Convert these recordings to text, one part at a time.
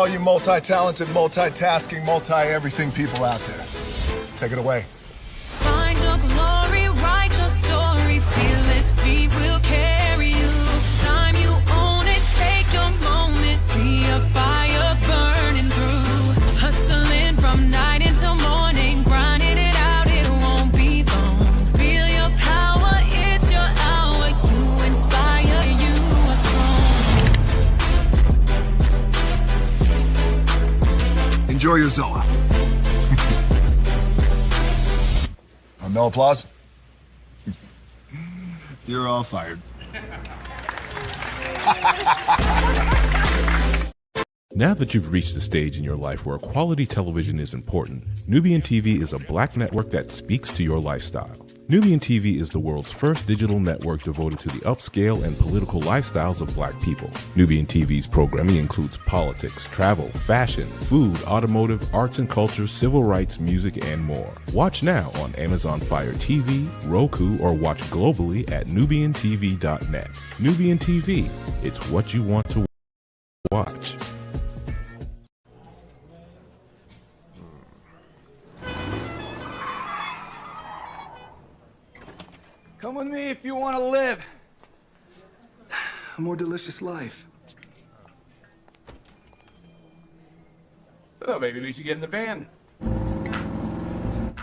all you multi-talented, multitasking, multi-everything people out there. Take it away. Find your glory, write your story, fearless feet will carry you. Time you own it, take your moment, be a fire burning through. Hustling from night until morning, grinding it out, it won't be long. Feel your power, it's your hour, you inspire, you are strong. Enjoy your Zoa. No applause? You're all fired. Now that you've reached the stage in your life where quality television is important, Nubian TV is a black network that speaks to your lifestyle. Nubian TV is the world's first digital network devoted to the upscale and political lifestyles of black people. Nubian TV's programming includes politics, travel, fashion, food, automotive, arts and culture, civil rights, music, and more. Watch now on Amazon Fire TV, Roku, or watch globally at nubiantv.net. Nubian TV, it's what you want to watch. Come with me if you want to live a more delicious life. Oh, maybe we should get in the van.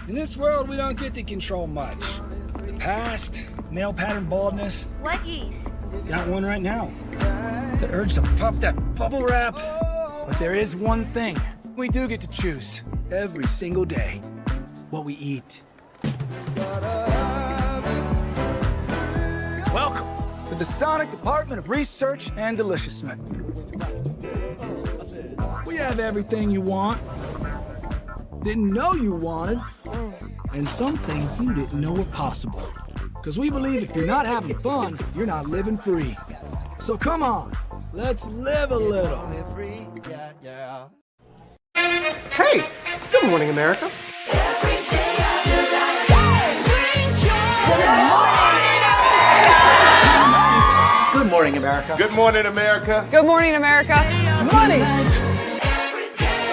In this world, we don't get to control much. The past, male pattern baldness. Leggies. Got one right now. The urge to pop that bubble wrap. But there is one thing we do get to choose every single day: what we eat. Welcome to the Sonic Department of Research and Deliciousment. We have everything you want, didn't know you wanted, and some things you didn't know were possible. Because we believe if you're not having fun, you're not living free. So come on, let's live a little. Hey, good morning, America. Good morning, America. Good morning, America. Good morning, America. Money!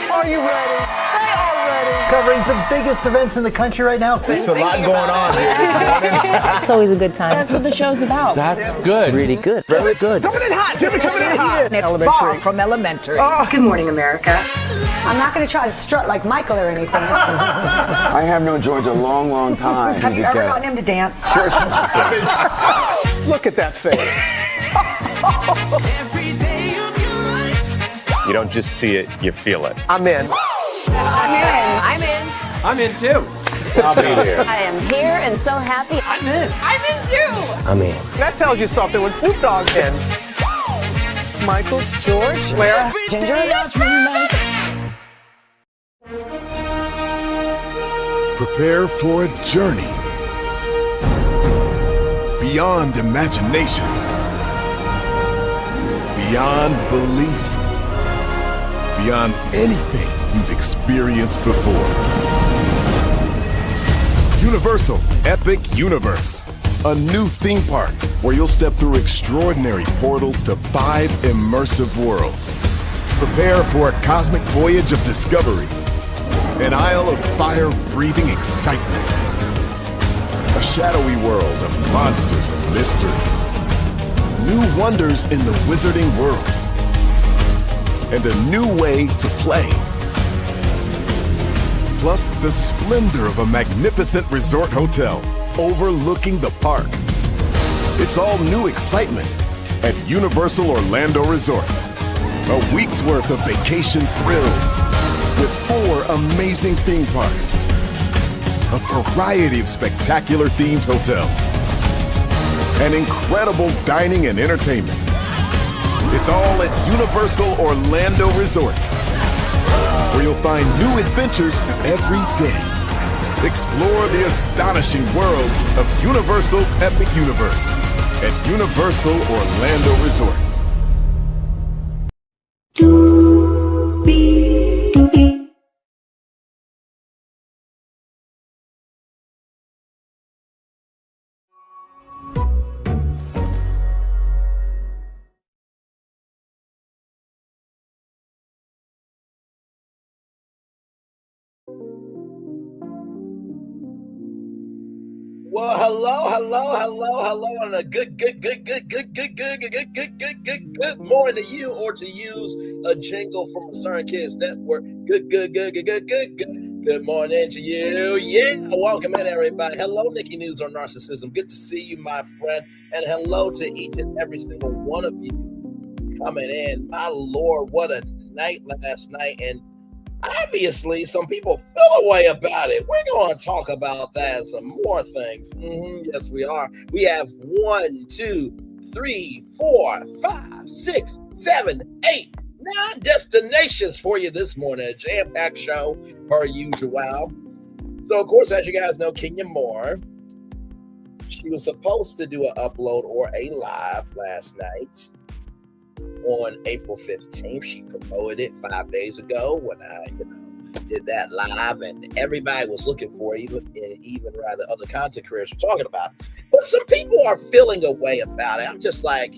Are you ready? They are ready. Covering the biggest events in the country right now. There's a lot going on here this morning. It's always a good time. That's what the show's about. That's good. Really good. Very good. Coming in hot, Jimmy, coming in hot. It's far from elementary. Oh, good morning, America. I'm not going to try to strut like Michael or anything. I have known George a long, long time. Have you ever gotten him to dance? Look at that face. You don't just see it, you feel it. I'm in. I'm in. I'm in too. I'll be there. I am here and so happy. I'm in. I'm in too. I'm in. That tells you something when Snoop Dogg's in. Michael, George, where? Ginger. Prepare for a journey beyond imagination, beyond belief, beyond anything you've experienced before. Universal Epic Universe, a new theme park where you'll step through extraordinary portals to 5 immersive worlds. Prepare for a cosmic voyage of discovery, an isle of fire-breathing excitement, a shadowy world of monsters and mystery, new wonders in the wizarding world, and a new way to play. Plus the splendor of a magnificent resort hotel overlooking the park. It's all new excitement at Universal Orlando Resort. A week's worth of vacation thrills with 4 amazing theme parks, a variety of spectacular themed hotels, and incredible dining and entertainment. It's all at Universal Orlando Resort, where you'll find new adventures every day. Explore the astonishing worlds of Universal Epic Universe at Universal Orlando Resort. Well, hello, and a good morning to you, or to use a jingle from the Certain Kids Network. Good morning to you. Yeah, welcome in, everybody. Hello, Nikki News on Narcissism. Good to see you, my friend, and hello to each and every single one of you coming in. My Lord, what a night last night, and obviously, some people feel a way about it. We're going to talk about that and some more things. Yes, we are. We have 1, 2, 3, 4, 5, 6, 7, 8, 9 destinations for you this morning. A jam-packed show, per usual. So, of course, as you guys know, Kenya Moore, she was supposed to do an upload or a live last night on April 15th. She promoted it 5 days ago when I, did that live, and everybody was looking for it, even rather other content creators were talking about it. But some people are feeling a way about it. I'm just like,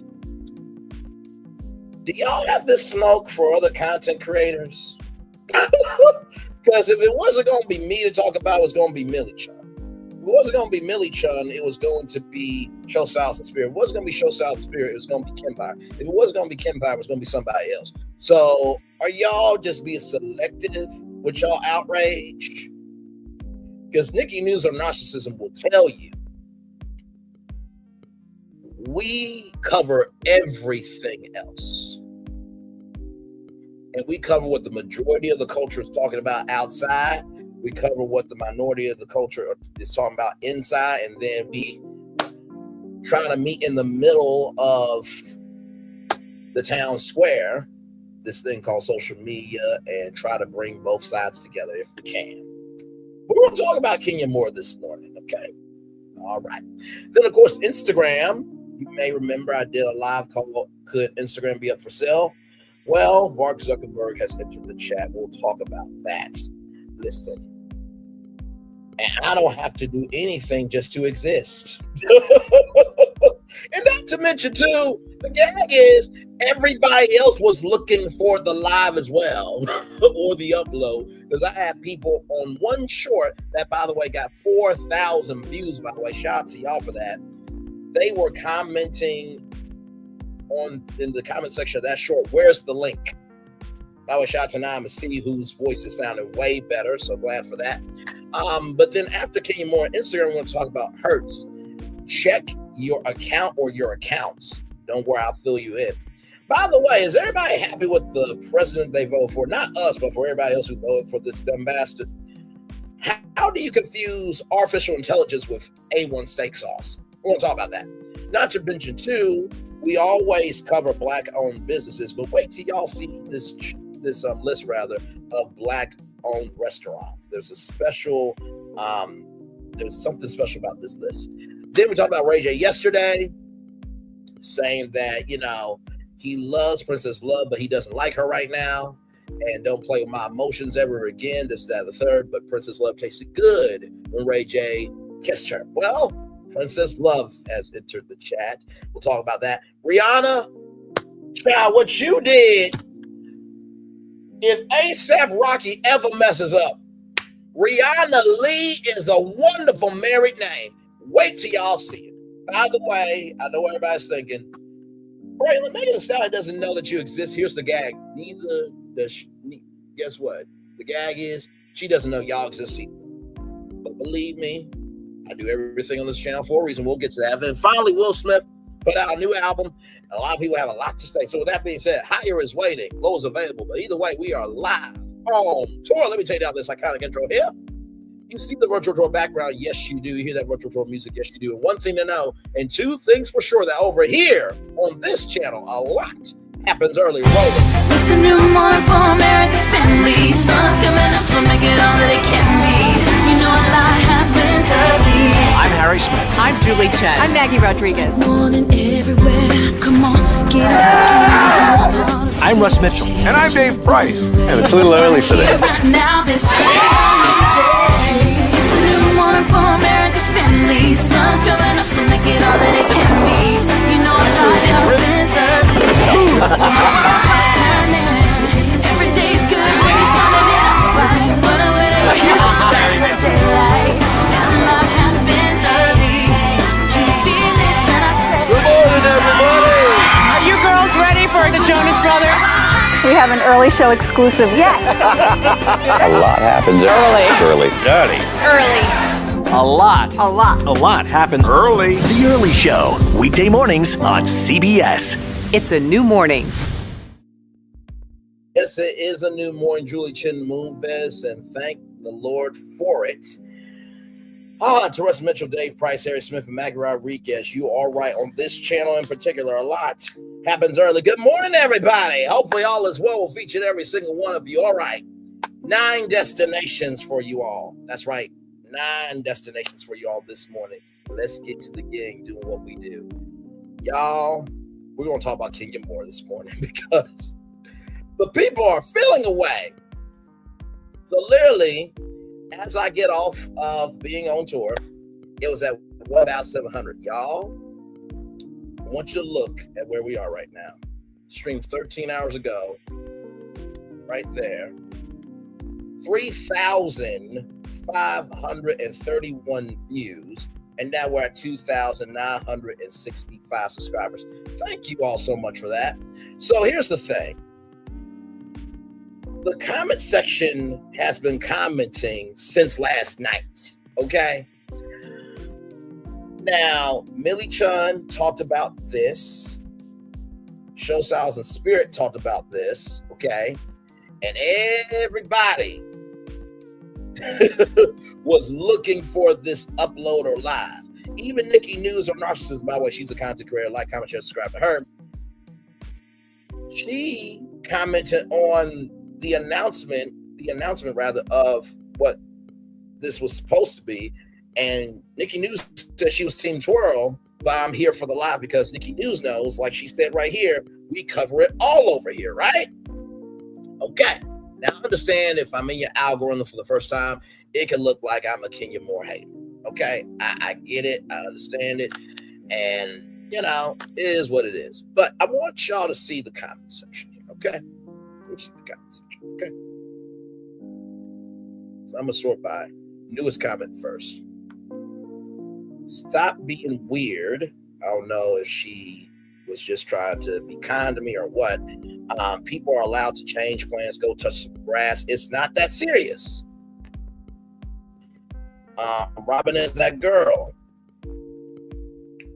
do y'all have this smoke for other content creators? Because if it wasn't going to be me to talk about, it was going to be Millie Chun. If it wasn't going to be Millie Chun, it was going to be Show Styles and Spirit. If it wasn't going to be Show Styles and Spirit, it was going to be Kempire. If it wasn't going to be Kempire, it was going to be somebody else. So are y'all just being selective with y'all outrage? Because Nikki News on Narcissism will tell you, we cover everything else. And we cover what the majority of the culture is talking about outside. We cover what the minority of the culture is talking about inside, and then we trying to meet in the middle of the town square, this thing called social media, and try to bring both sides together if we can. We're going to talk about Kenya Moore this morning, okay? All right. Then, of course, Instagram. You may remember I did a live call, Could Instagram Be Up for Sale? Well, Mark Zuckerberg has entered the chat. We'll talk about that. Listen, and I don't have to do anything just to exist. And not to mention, too, the gag is everybody else was looking for the live as well, or the upload, because I had people on one short that, by the way, got 4,000 views, by the way. Shout out to y'all for that. They were commenting in the comment section of that short, where's the link? By the way, shout out to Naima C, whose voice is sounding way better, so glad for that. But then after Kenya Moore on Instagram, we're going to talk about Hertz. Check your account or your accounts. Don't worry, I'll fill you in. By the way, is everybody happy with the president they voted for? Not us, but for everybody else who voted for this dumb bastard. How do you confuse artificial intelligence with A.1 steak sauce? We're going to talk about that. Not to mention, too, we always cover Black-owned businesses, but wait till y'all see this list of Black-owned restaurants. There's a special, there's something special about this list. Then we talked about Ray J yesterday, saying that, he loves Princess Love, but he doesn't like her right now, and don't play with my emotions ever again, this, that, the third, but Princess Love tasted good when Ray J kissed her. Well, Princess Love has entered the chat. We'll talk about that. Rihanna, child, what you did, if A$AP Rocky ever messes up, Rihanna Lee is a wonderful married name. Wait till y'all see it. By the way, I know everybody's thinking, Braylon, Megan Thee Stallion doesn't know that you exist. Here's the gag. Neither does she. Guess what? The gag is she doesn't know y'all exist either. But believe me, I do everything on this channel for a reason. We'll get to that. And finally, Will Smith put out a new album. And a lot of people have a lot to say. So with that being said, Higher is waiting. Low is available. But either way, we are live on tour. Let me take down this iconic intro here. You see the virtual tour background? Yes, you do. You hear that virtual tour music? Yes, you do. And one thing to know, and two things for sure, that over here on this channel, a lot happens early. It's a new morning for America's family. Sun's coming up, so make it all that it can be. You know a lot happens early. I'm Harry Smith. I'm Julie Chen. I'm Maggie Rodriguez. Morning everywhere. Come on, get up. I'm Russ Mitchell. And I'm Dave Price. And it's a little early for this. Right now, this it's a new morning for America's family. Sun's coming up, so make it all that it can be. You know a lot happens early. Every day's good when you started it out right. But whatever you do, the daylight. And a lot happens early. have an early show exclusive. Yes. A lot happens early. A lot. A lot. A lot happens early. The Early Show, weekday mornings on CBS. It's a new morning. Yes, it is a new morning. Julie Chin Moonves, and thank the Lord for it. Teresa Mitchell, Dave Price, Harry Smith, and Maggie Rodriguez. You are right on this channel in particular. A lot happens early. Good morning, everybody. Hopefully all is well with each and every single one of you. All right. 9 destinations for you all. That's right. 9 destinations for you all this morning. Let's get to the gang doing what we do. Y'all, we're going to talk about Kenya more this morning because the people are feeling away. So literally, as I get off of being on tour, it was at 1,700. Y'all, I want you to look at where we are right now. Streamed 13 hours ago, right there. 3,531 views, and now we're at 2,965 subscribers. Thank you all so much for that. So here's the thing. The comment section has been commenting since last night, okay? Now, Millie Chun talked about this. Show Styles and Spirit talked about this, okay? And everybody was looking for this upload or live. Even Nikki News or Narcissist, by the way, she's a content creator. Like, comment, share, subscribe to her. She commented on the announcement rather of what this was supposed to be, and Nikki News said she was Team Twirl, but I'm here for the live because Nikki News knows, like she said right here, we cover it all over here, right? Okay. Now I understand if I'm in your algorithm for the first time, it can look like I'm a Kenya Moore hater. Okay, I get it, I understand it, and you know, it is what it is. But I want y'all to see the comment section here, okay? Let's see the comment section. Okay. So I'm gonna sort by newest comment first. Stop being weird. I don't know if she was just trying to be kind to me or what. People are allowed to change plans, go touch some grass. It's not that serious. Robin is that girl.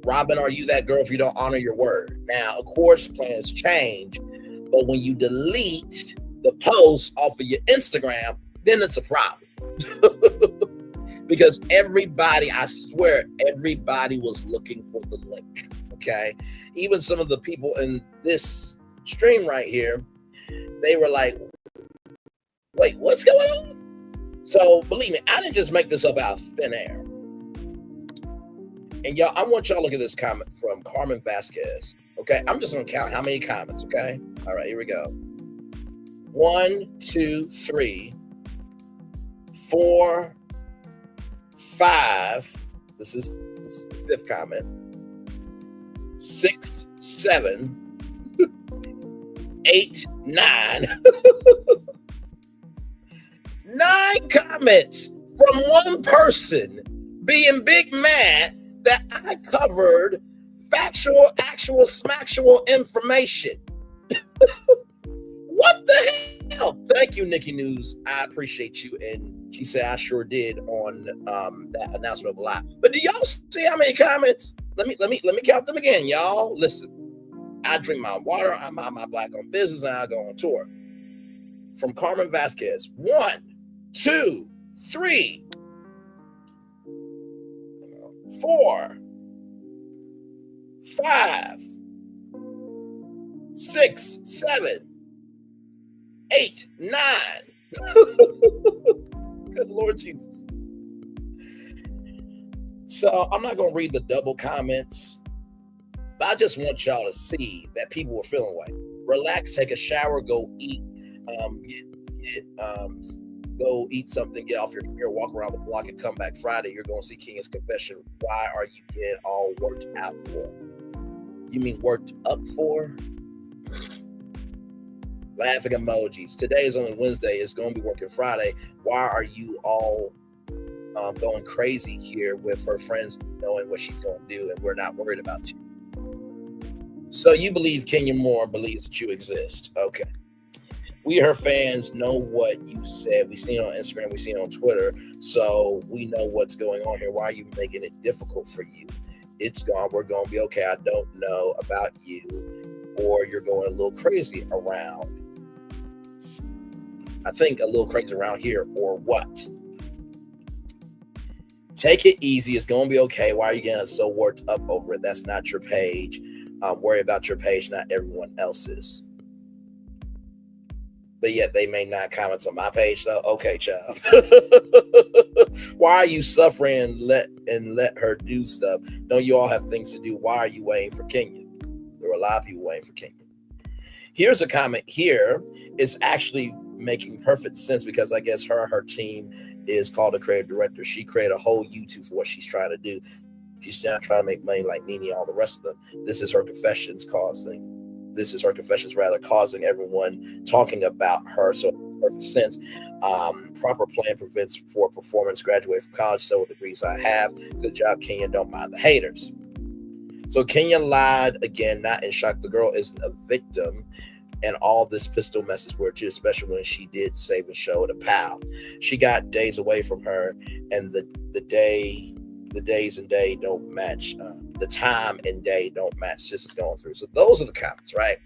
Robin, are you that girl if you don't honor your word? Now, of course, plans change, but when you delete the post off of your Instagram, then it's a problem. Because everybody, I swear, everybody was looking for the link, okay? Even some of the people in this stream right here, they were like, wait, what's going on? So, believe me, I didn't just make this up out of thin air. And y'all, I want y'all to look at this comment from Carmen Vasquez, okay? I'm just going to count how many comments, okay? All right, here we go. 1, 2, 3, 4, 5. This is the 5th comment. 6, 7, 8, 9. 9 comments from one person being big mad that I covered factual, actual, smacktual information. What the hell? Thank you, Nikki News. I appreciate you. And she said I sure did on that announcement of live. But do y'all see how many comments? Let me count them again, y'all. Listen, I drink my water, I mind my black-owned business, and I go on tour. From Carmen Vasquez. 1, 2, 3, 4, 5, 6, 7, 8, 9. Good Lord Jesus. So I'm not going to read the double comments, but I just want y'all to see that people were feeling away. Relax, take a shower, go eat, go eat something, get off your computer, walk around the block, and come back Friday. You're going to see Kenya's confession. Why are you getting all worked out for? You mean worked up for? Laughing emojis. Today is only Wednesday. It's going to be working Friday. Why are you all going crazy here with her friends knowing what she's going to do, and we're not worried about you? So you believe Kenya Moore believes that you exist. Okay. We, her fans, know what you said. We seen it on Instagram. We seen it on Twitter. So we know what's going on here. Why are you making it difficult for you? It's gone. We're going to be okay. I don't know about you. Or you're going a little crazy around. I think a little crazy around here or what? Take it easy. It's going to be okay. Why are you getting so worked up over it? That's not your page. Worry about your page, not everyone else's. But yet they may not comment on my page, though. Okay, child. Why are you suffering and let her do stuff? Don't you all have things to do? Why are you waiting for Kenya? There were a lot of people waiting for Kenya. Here's a comment here. It's actually making perfect sense because I guess her team is called a creative director. She created a whole YouTube for what she's trying to do. She's not trying to make money like Nene and all the rest of them. This is her confessions causing everyone talking about her. So perfect sense. Proper plan prevents poor performance. Graduate from college, several degrees I have. Good job, Kenya. Don't mind the haters. So Kenya lied again, not in shock. The girl isn't a victim. And all this pistol messes were too, especially when she did save and show it a pal. She got days away from her, and the days and day don't match. The time and day don't match. Sis is going through. So those are the comments, right?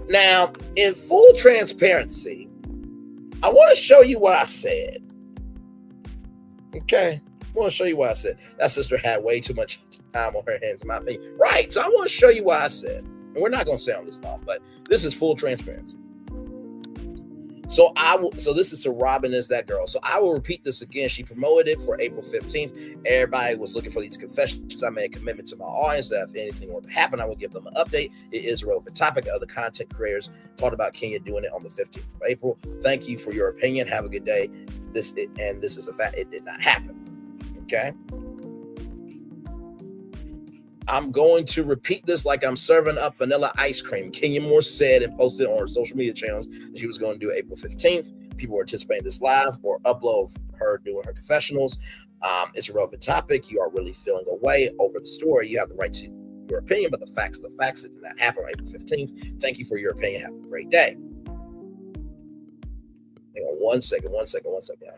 Now, in full transparency, I want to show you what I said. Okay, I want to show you what I said. That sister had way too much time on her hands, in my opinion. Right. So I want to show you what I said. And we're not going to stay on this long, but this is full transparency. So this is to Robin Is That Girl. So I will repeat this again. She promoted it for April 15th. Everybody was looking for these confessions. I made a commitment to my audience that if anything were to happen, I will give them an update. It is a relevant topic. Other content creators talked about Kenya doing it on the 15th of April. Thank you for your opinion. Have a good day. This is a fact. It did not happen. Okay. I'm going to repeat this like I'm serving up vanilla ice cream. Kenya Moore said and posted on her social media channels that she was going to do April 15th. People were anticipating this live or upload of her doing her confessionals. It's a relevant topic. You are really feeling away over the story. You have the right to your opinion, but the facts are the facts. It did not happen on April 15th. Thank you for your opinion. Have a great day. Hang on one second. Hang on one second.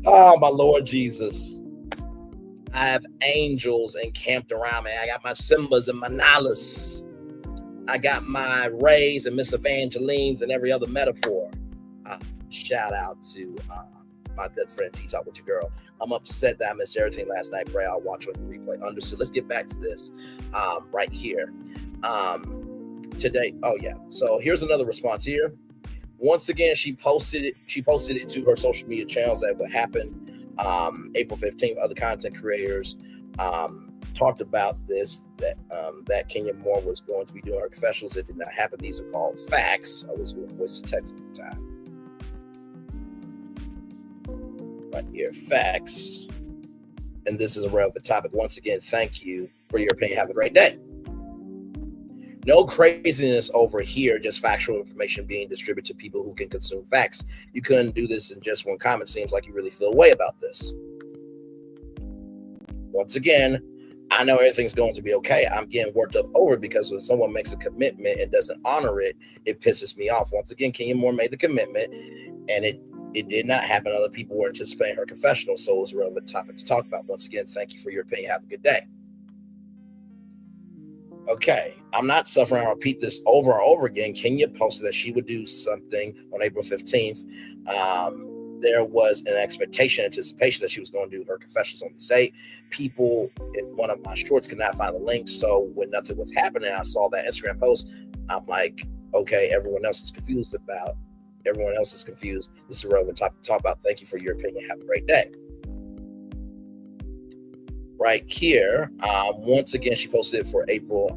Oh, my Lord Jesus. I have angels encamped around me. I got my Simbas and my Nalas. I got my Rays and Miss Evangelines and every other metaphor. Shout out to my good friend T-Talk with your girl. I'm upset that I missed everything last night. Pray I'll watch on the replay. Understood. Let's get back to this right here. Today. Oh, yeah. So here's another response here. Once again, she posted it to her social media channels that what happened April 15th. Other content creators talked about this, that Kenya Moore was going to be doing her confessionals. It did not happen. These are called facts. I was doing voice to text at the time. Right here, facts. And this is a relevant topic. Once again, thank you for your opinion. Have a great day. No craziness over here, just factual information being distributed to people who can consume facts. You couldn't do this in just one comment. Seems like you really feel a way about this. Once again, I know everything's going to be okay. I'm getting worked up over it because when someone makes a commitment and doesn't honor it, it pisses me off. Once again, Kenya Moore made the commitment and it did not happen. Other people were anticipating her confessional, so it was a relevant topic to talk about. Once again, thank you for your opinion. Have a good day. Okay, I'm not suffering. I'll repeat this over and over again. Kenya posted that she would do something on April 15th. There was an anticipation that she was going to do her confessions on the date. People in one of my shorts could not find the link, so when nothing was happening, I saw that Instagram post. I'm like, okay, everyone else is confused. This is a relevant topic to talk about. Thank you for your opinion. Have a great day. Right here, once again, she posted it for April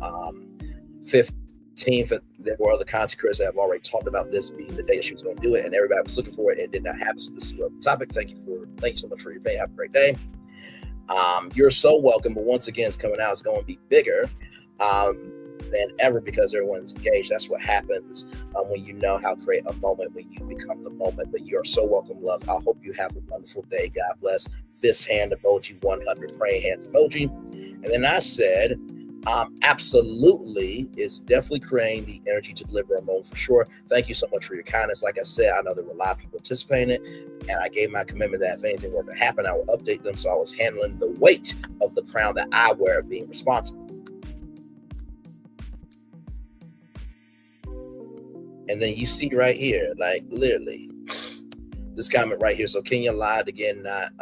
15th. There were other content creators that have already talked about this being the day that she was going to do it, and everybody was looking for it. It did not happen. So this is a topic. Thank you so much for your opinion. Have a great day. You're so welcome. But once again, it's coming out. It's going to be bigger than ever because everyone's engaged. That's what happens when you know how to create a moment, when you become the moment. But you are so welcome, love. I hope you have a wonderful day. God bless. Fist hand emoji, 100 praying hands emoji. And then I said, absolutely, it's definitely creating the energy to deliver a moment for sure. Thank you so much for your kindness. Like I said, I know there were a lot of people participating in it, and I gave my commitment that if anything were to happen, I would update them. So I was handling the weight of the crown that I wear, being responsible. And then you see right here, like literally, this comment right here. So Kenya lied again, not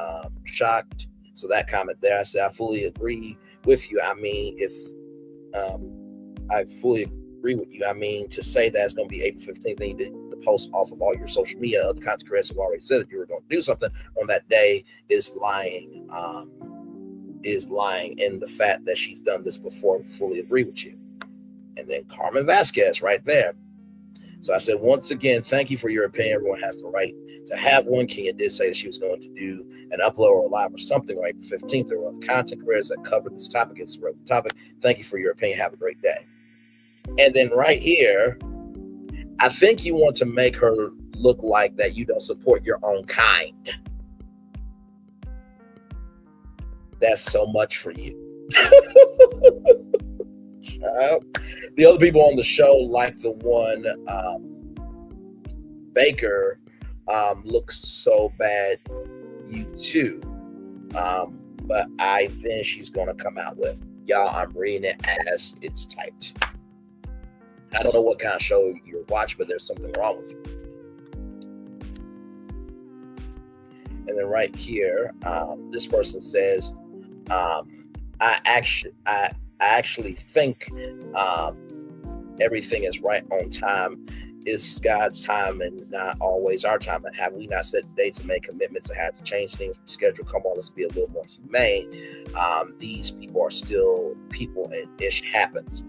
shocked. So that comment there, I said, I fully agree with you. I mean, I fully agree with you. I mean, to say that it's going to be April 15th, then you did the post off of all your social media. Other content creators have already said that you were going to do something on that day is lying in the fact that she's done this before. Fully agree with you. And then Carmen Vasquez right there. So I said, once again, thank you for your opinion. Everyone has the right to have one. Kenya did say that she was going to do an upload or a live or something on April 15th. There were other content creators that covered this topic. It's a relevant topic. Thank you for your opinion. Have a great day. And then right here, I think you want to make her look like that you don't support your own kind. That's so much for you. The other people on the show, like the one Baker, looks so bad, you too. But I think she's gonna come out with, y'all, I'm reading it as it's typed. I don't know what kind of show you're watching, but there's something wrong with you. And then right here, this person says, I actually think everything is right on time. It's God's time and not always our time. And have we not set dates and made commitments and had to change things, schedule? Come on, let's be a little more humane. These people are still people and ish happens.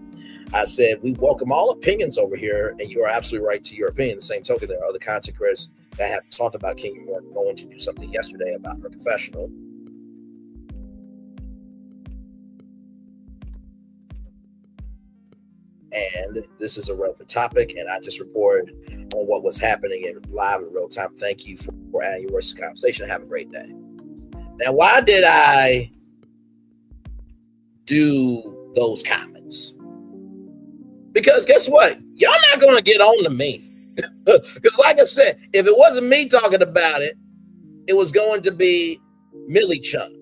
I said, we welcome all opinions over here, and you are absolutely right to your opinion. The same token, there are other content creators that have talked about Kenya Moore going to do something yesterday about her confessional. And this is a relevant topic, and I just reported on what was happening in live in real time. Thank you for adding your voice to the conversation. Have a great day. Now, why did I do those comments? Because guess what? Y'all not going to get on to me. Because like I said, if it wasn't me talking about it, It was going to be Millie Chun.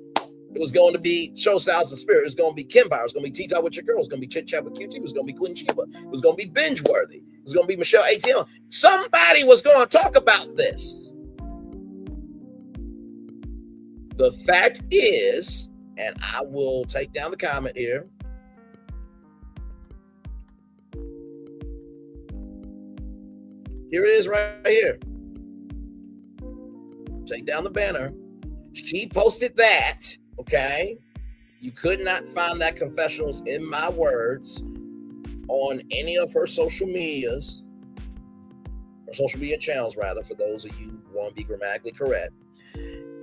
It was going to be Show Styles and Spirit. It was going to be Kimbar. It was going to be Tea Talk with Your Girl. It was going to be Chit Chat with QT. It was going to be Queen Sheba. It was going to be Binge Worthy. It was going to be Michelle ATL. Somebody was going to talk about this. The fact is, and I will take down the comment here. Here it is right here. Take down the banner. She posted that, okay? You could not find that confessionals in my words on any of her social medias, or social media channels rather, for those of you who want to be grammatically correct.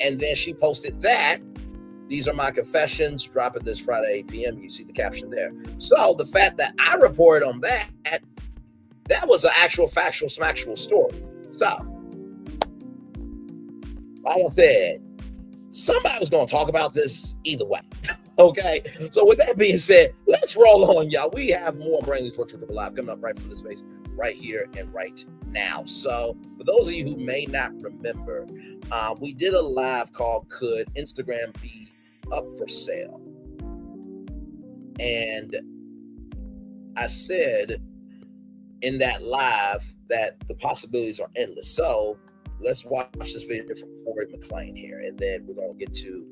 And then she posted that. These are my confessions, dropping this Friday 8 p.m. You see the caption there. So the fact that I reported on that was an actual factual smacktual story. So, like I said, somebody was going to talk about this either way. Okay. So with that being said, let's roll on, y'all. We have more Brainley's Virtual Triple Live coming up right from this space right here and right now. So for those of you who may not remember, we did a live called Could Instagram Be Up for Sale? And I said in that live that the possibilities are endless. So let's watch this video from Corey McLean here, and then we're going to get to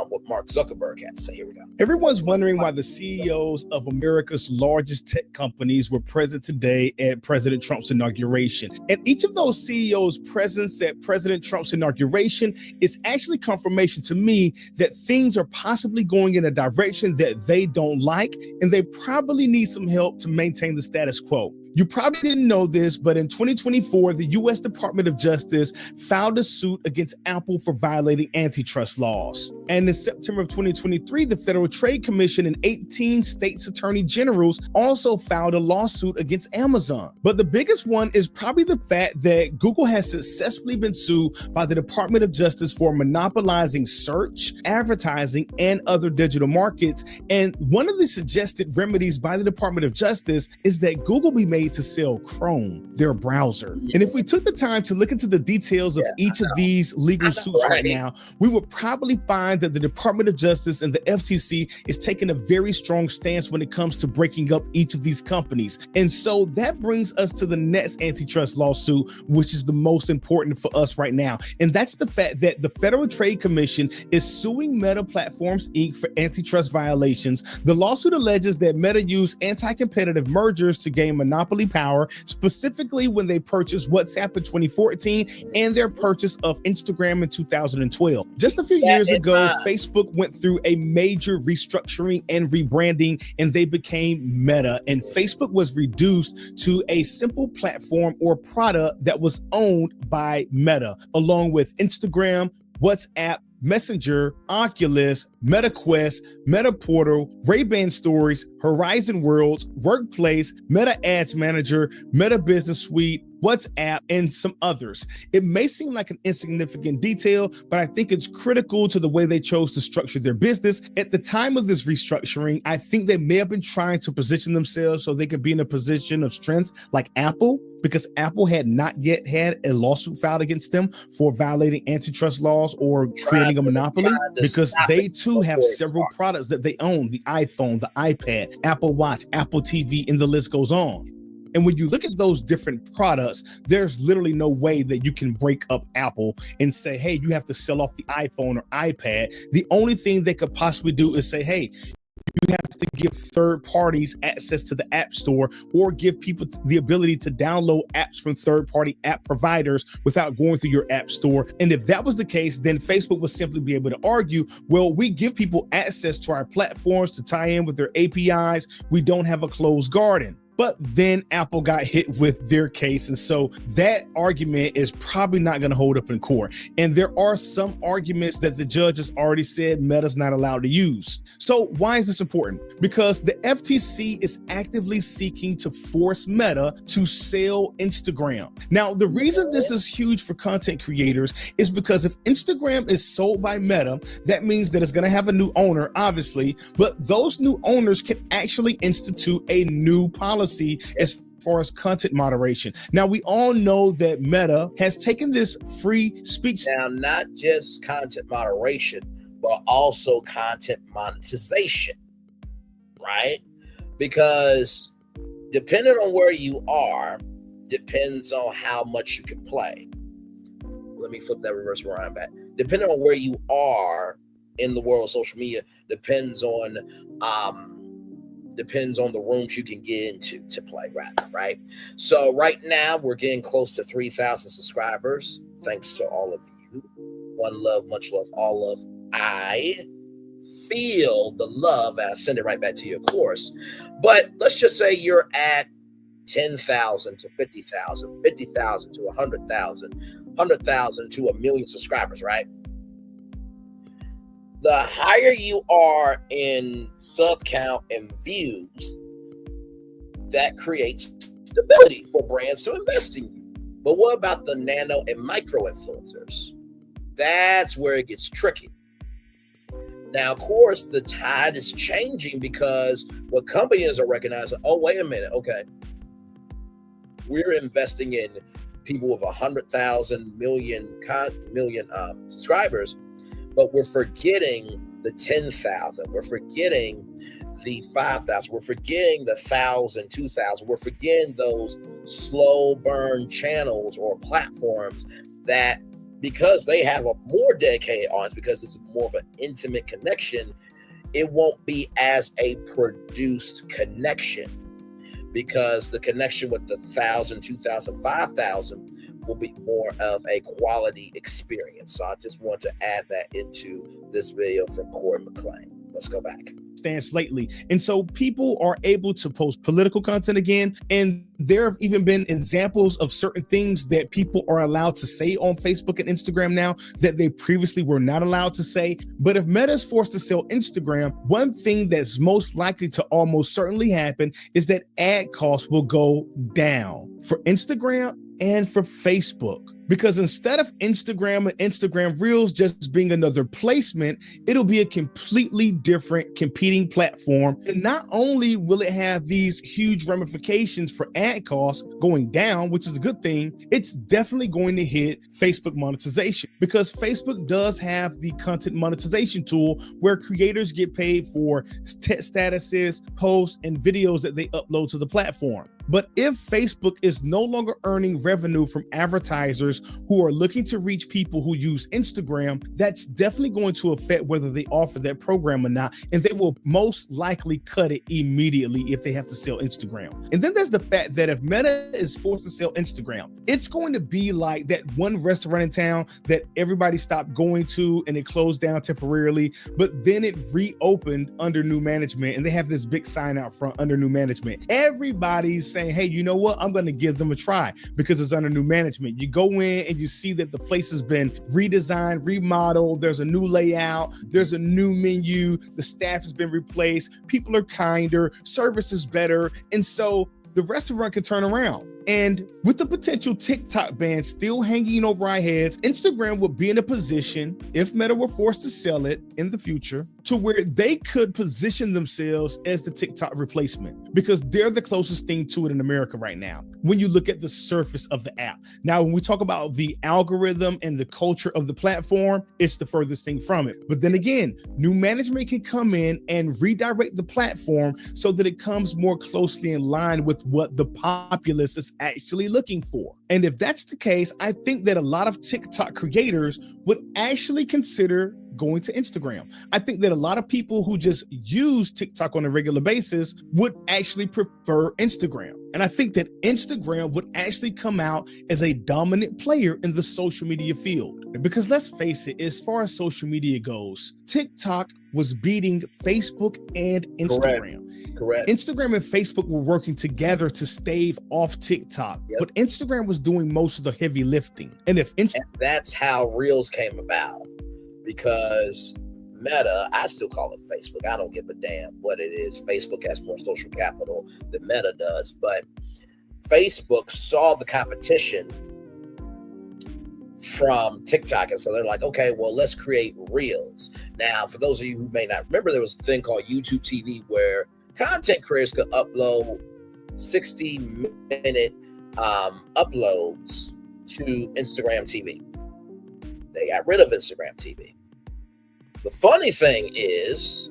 what Mark Zuckerberg had to say. Here we go. Everyone's wondering why the CEOs of America's largest tech companies were present today at President Trump's inauguration. And each of those CEOs' presence at President Trump's inauguration is actually confirmation to me that things are possibly going in a direction that they don't like, and they probably need some help to maintain the status quo. You probably didn't know this, but in 2024, the U.S. Department of Justice filed a suit against Apple for violating antitrust laws. And in September of 2023, the Federal Trade Commission and 18 states' attorney generals also filed a lawsuit against Amazon. But the biggest one is probably the fact that Google has successfully been sued by the Department of Justice for monopolizing search, advertising, and other digital markets. And one of the suggested remedies by the Department of Justice is that Google be made to sell Chrome, their browser. And if we took the time to look into the details of each of these legal suits right now, we would probably find that the Department of Justice and the FTC is taking a very strong stance when it comes to breaking up each of these companies. And so that brings us to the next antitrust lawsuit, which is the most important for us right now. And that's the fact that the Federal Trade Commission is suing Meta Platforms, Inc. for antitrust violations. The lawsuit alleges that Meta used anti-competitive mergers to gain monopoly power, specifically when they purchased WhatsApp in 2014 and their purchase of Instagram in 2012. Just a few years ago, Facebook went through a major restructuring and rebranding, and they became Meta, and Facebook was reduced to a simple platform or product that was owned by Meta, along with Instagram, WhatsApp, Messenger, Oculus, MetaQuest, Meta Portal, Ray-Ban Stories, Horizon Worlds, Workplace, Meta Ads Manager, Meta Business Suite, WhatsApp, and some others. It may seem like an insignificant detail, but I think it's critical to the way they chose to structure their business. At the time of this restructuring, I think they may have been trying to position themselves so they could be in a position of strength like Apple, because Apple had not yet had a lawsuit filed against them for violating antitrust laws or creating a monopoly, because they too have several products that they own: the iPhone, the iPad, Apple Watch, Apple TV, and the list goes on. And when you look at those different products, there's literally no way that you can break up Apple and say, hey, you have to sell off the iPhone or iPad. The only thing they could possibly do is say, hey, you have to give third parties access to the App Store, or give people the ability to download apps from third-party app providers without going through your App Store. And if that was the case, then Facebook would simply be able to argue, well, we give people access to our platforms to tie in with their APIs. We don't have a closed garden. But then Apple got hit with their case. And so that argument is probably not going to hold up in court. And there are some arguments that the judge has already said Meta's not allowed to use. So why is this important? Because the FTC is actively seeking to force Meta to sell Instagram. Now, the reason this is huge for content creators is because if Instagram is sold by Meta, that means that it's going to have a new owner, obviously, but those new owners can actually institute a new policy as as far as content moderation. Now, we all know that Meta has taken this free speech. Now, not just content moderation, but also content monetization, right? Because depending on where you are, depends on how much you can play. Let me flip that reverse around back. Depending on where you are in the world of social media, depends on the rooms you can get into to play, right? So right now we're getting close to 3,000 subscribers. Thanks to all of you. One love, much love, all love. I feel the love and I send it right back to you, of course. But let's just say you're at 10,000 to 50,000, 50,000 to 100,000, 100,000 to 1 million subscribers, right? The higher you are in sub count and views, that creates stability for brands to invest in you. But what about the nano and micro influencers? That's where it gets tricky. Now, of course, the tide is changing because what companies are recognizing, oh, wait a minute, okay. We're investing in people with 100,000 million subscribers, but we're forgetting the 10,000. We're forgetting the 5,000. We're forgetting the 1,000, 2,000. We're forgetting those slow burn channels or platforms that, because they have a more dedicated audience, because it's more of an intimate connection, it won't be as a produced connection, because the connection with the 1,000, 2,000, 5,000 will be more of a quality experience. So I just want to add that into this video from Corey McClain. Let's go back. Stance lately. And so people are able to post political content again. And there have even been examples of certain things that people are allowed to say on Facebook and Instagram now that they previously were not allowed to say. But if Meta is forced to sell Instagram, one thing that's most likely to almost certainly happen is that ad costs will go down for Instagram and for Facebook. Because instead of Instagram and Instagram Reels just being another placement, it'll be a completely different competing platform. And not only will it have these huge ramifications for ad costs going down, which is a good thing, it's definitely going to hit Facebook monetization, because Facebook does have the content monetization tool where creators get paid for statuses, posts, and videos that they upload to the platform. But if Facebook is no longer earning revenue from advertisers who are looking to reach people who use Instagram, that's definitely going to affect whether they offer that program or not. And they will most likely cut it immediately if they have to sell Instagram. And then there's the fact that if Meta is forced to sell Instagram, it's going to be like that one restaurant in town that everybody stopped going to and it closed down temporarily, but then it reopened under new management, and they have this big sign out front under new management. Everybody's saying, hey, you know what? I'm going to give them a try because it's under new management. You go in and you see that the place has been redesigned, remodeled. There's a new layout. There's a new menu. The staff has been replaced. People are kinder. Service is better. And so the restaurant can turn around. And with the potential TikTok ban still hanging over our heads, Instagram would be in a position, if Meta were forced to sell it in the future, to where they could position themselves as the TikTok replacement, because they're the closest thing to it in America right now when you look at the surface of the app. Now, when we talk about the algorithm and the culture of the platform, it's the furthest thing from it. But then again, new management can come in and redirect the platform so that it comes more closely in line with what the populace is actually looking for. And if that's the case, I think that a lot of TikTok creators would actually consider going to Instagram. I think that a lot of people who just use TikTok on a regular basis would actually prefer Instagram. And I think that Instagram would actually come out as a dominant player in the social media field. Because let's face it, as far as social media goes, TikTok was beating Facebook and Instagram. Correct. Instagram and Facebook were working together to stave off TikTok, but Instagram was doing most of the heavy lifting. And that's how Reels came about, because Meta, I still call it Facebook. I don't give a damn what it is. Facebook has more social capital than Meta does, but Facebook saw the competition from TikTok, and so they're like, okay, well, let's create Reels. Now, for those of you who may not remember, there was a thing called YouTube TV where content creators could upload 60-minute uploads to Instagram TV. They got rid of Instagram TV. The funny thing is,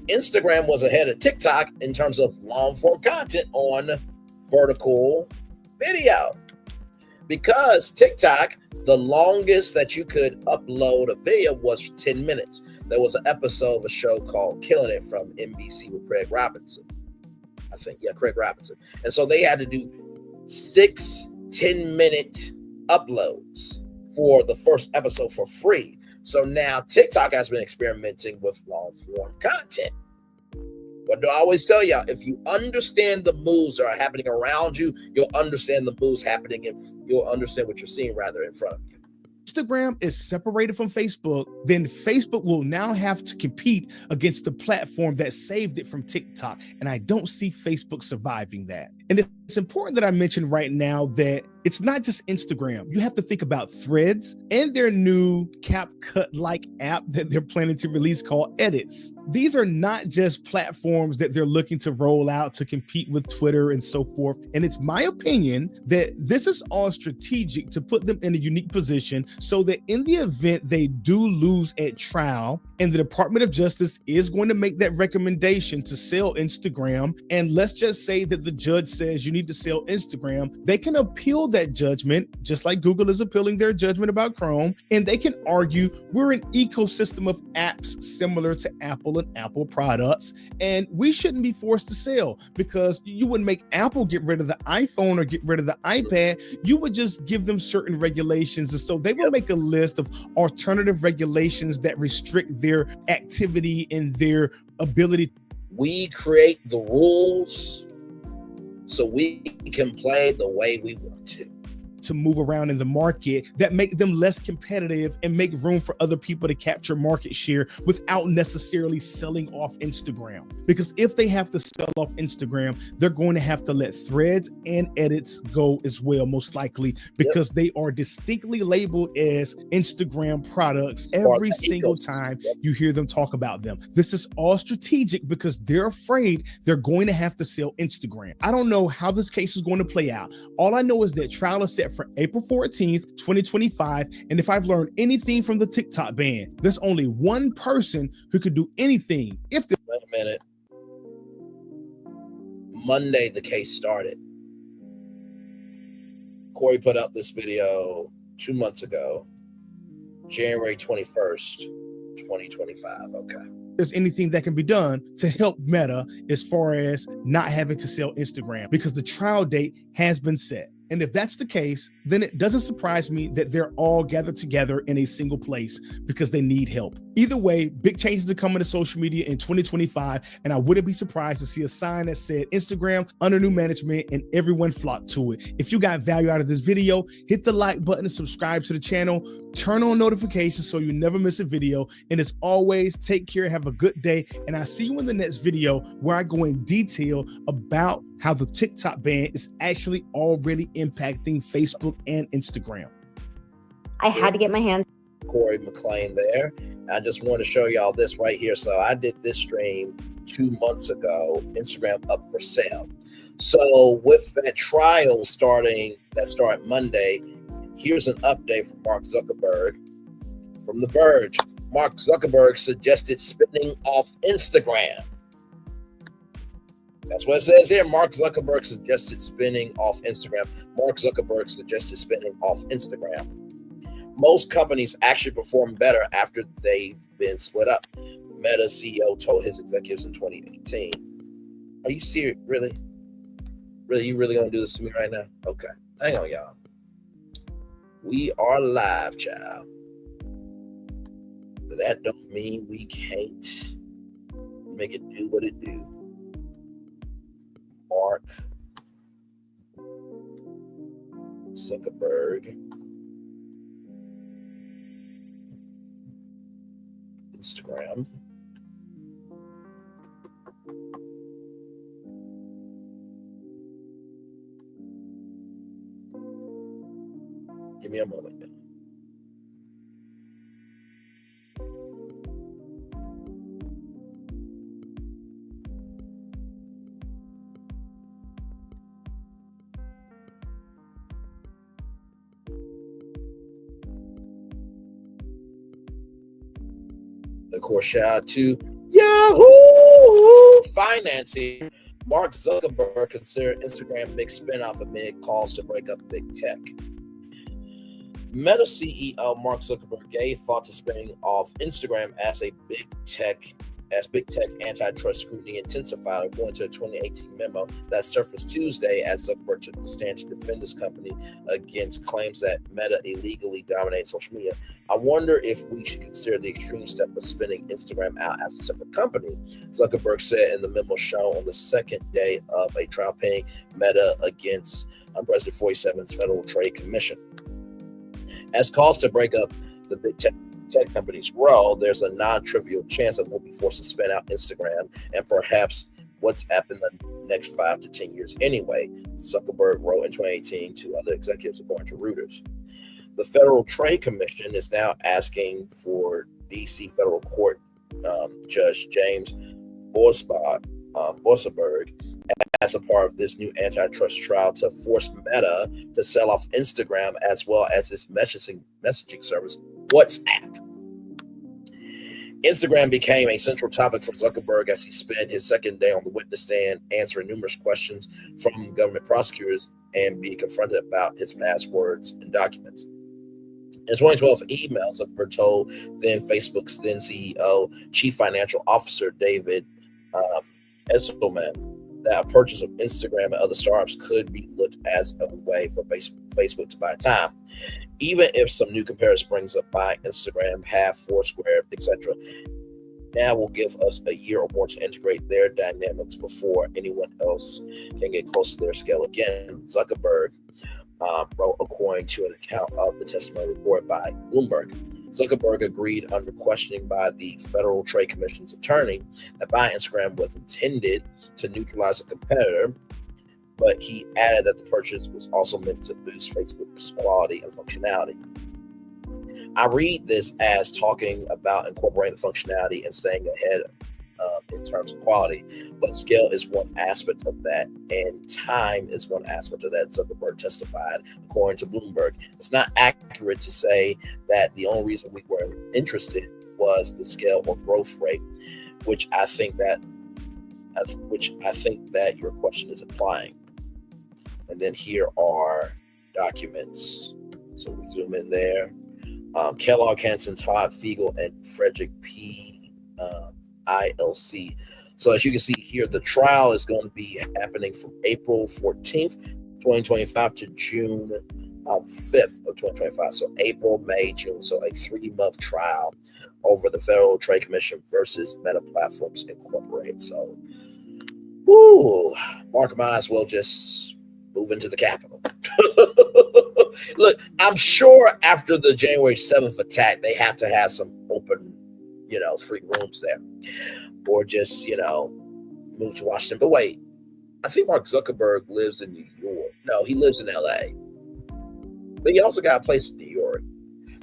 Instagram was ahead of TikTok in terms of long-form content on vertical video. Because TikTok, the longest that you could upload a video was 10 minutes. There was an episode of a show called Killing It from NBC with Craig Robinson. I think, yeah, Craig Robinson. And so they had to do 6 10-minute uploads for the first episode for free. So now TikTok has been experimenting with long-form content. But I always tell y'all, if you understand the moves that are happening around you, you'll understand the moves happening, and you'll understand what you're seeing rather in front of you. Instagram is separated from Facebook, then Facebook will now have to compete against the platform that saved it from TikTok. And I don't see Facebook surviving that. And it's important that I mention right now that it's not just Instagram. You have to think about Threads and their new CapCut-like app that they're planning to release called Edits. These are not just platforms that they're looking to roll out to compete with Twitter and so forth. And it's my opinion that this is all strategic to put them in a unique position so that in the event they do lose at trial and the Department of Justice is going to make that recommendation to sell Instagram, and let's just say that the judge says you need to sell Instagram, they can appeal that judgment, just like Google is appealing their judgment about Chrome, and they can argue we're an ecosystem of apps similar to Apple and Apple products, and we shouldn't be forced to sell, because you wouldn't make Apple get rid of the iPhone or get rid of the iPad. You would just give them certain regulations, and so they will make a list of alternative regulations that restrict their activity and their ability. We create the rules so we can play the way we want to move around in the market that make them less competitive and make room for other people to capture market share without necessarily selling off Instagram. Because if they have to sell off Instagram, they're going to have to let Threads and Edits go as well, most likely, because they are distinctly labeled as Instagram products every single time you hear them talk about them. This is all strategic because they're afraid they're going to have to sell Instagram. I don't know how this case is going to play out. All I know is that trial is set for April 14th, 2025. And if I've learned anything from the TikTok ban, there's only one person who could do anything if the— Wait a minute. Monday, the case started. Corey put out this video 2 months ago, January 21st, 2025. Okay. There's anything that can be done to help Meta as far as not having to sell Instagram, because the trial date has been set. And if that's the case, then it doesn't surprise me that they're all gathered together in a single place because they need help. Either way, big changes are coming to social media in 2025, and I wouldn't be surprised to see a sign that said Instagram under new management, and everyone flocked to it. If you got value out of this video, hit the like button and subscribe to the channel. Turn on notifications so you never miss a video. And as always, take care, have a good day, and I'll see you in the next video where I go in detail about how the TikTok ban is actually already impacting Facebook and Instagram. I had to get my hands. Corey McLean there. I just want to show y'all this right here. So I did this stream 2 months ago, Instagram up for sale. So with that trial that started Monday, here's an update from Mark Zuckerberg from The Verge. Mark Zuckerberg suggested spinning off Instagram. That's what it says here. Mark Zuckerberg suggested spinning off Instagram. Mark Zuckerberg suggested spinning off Instagram. Most companies actually perform better after they've been split up. Meta CEO told his executives in 2018. Are you serious? Really? Really? You really gonna do this to me right now? Okay. Hang on, y'all. We are live, child. That don't mean we can't make it do what it do. Mark Zuckerberg, Instagram. Give me a moment. Of course, shout out to Yahoo Financing. Mark Zuckerberg considered Instagram big spinoff amid calls to break up big tech. Meta CEO Mark Zuckerberg gave thought to spinning off Instagram as big tech antitrust scrutiny intensified, according to a 2018 memo that surfaced Tuesday as Zuckerberg took the stand to defend his company against claims that Meta illegally dominates social media. I wonder if we should consider the extreme step of spinning Instagram out as a separate company, Zuckerberg said in the memo shown on the second day of a trial paying Meta against President 47's Federal Trade Commission. As calls to break up the big tech companies grow, there's a non-trivial chance that we'll be forced to spin out Instagram and perhaps WhatsApp in the next 5 to 10 years anyway, Zuckerberg wrote in 2018 to other executives, according to Reuters. The Federal Trade Commission is now asking for D.C. Federal Court Judge James Boasberg, as a part of this new antitrust trial, to force Meta to sell off Instagram as well as its messaging service, WhatsApp. Instagram became a central topic for Zuckerberg as he spent his second day on the witness stand answering numerous questions from government prosecutors and being confronted about his passwords and documents. In 2012 email, Zuckerberg told then Facebook's then CEO, Chief Financial Officer David Edelman, that a purchase of Instagram and other startups could be looked as a way for Facebook to buy time. Even if some new competitors brings up buying Instagram, Foursquare, etc., now will give us a year or more to integrate their dynamics before anyone else can get close to their scale again, Zuckerberg wrote, according to an account of the testimony reported by Bloomberg. Zuckerberg agreed under questioning by the Federal Trade Commission's attorney that buying Instagram was intended to neutralize a competitor, but he added that the purchase was also meant to boost Facebook's quality and functionality. I read this as talking about incorporating the functionality and staying ahead in terms of quality, but scale is one aspect of that, and time is one aspect of that, Zuckerberg testified, according to Bloomberg. It's not accurate to say that the only reason we were interested was the scale or growth rate, which I think that your question is implying. And then here are documents. So we zoom in there. Kellogg, Hansen, Todd, Fiegel, and Frederick P. ILC. So as you can see here, the trial is going to be happening from April 14th, 2025 to June 5th of 2025. So April, May, June. So a 3-month trial over the Federal Trade Commission versus Meta Platforms Incorporated. So, Mark might as well just move into the Capitol. Look, I'm sure after the January 7th attack, they have to have some open, free rooms there, or just, move to Washington. But wait, I think Mark Zuckerberg lives in New York. No, he lives in LA, but he also got a place in New York.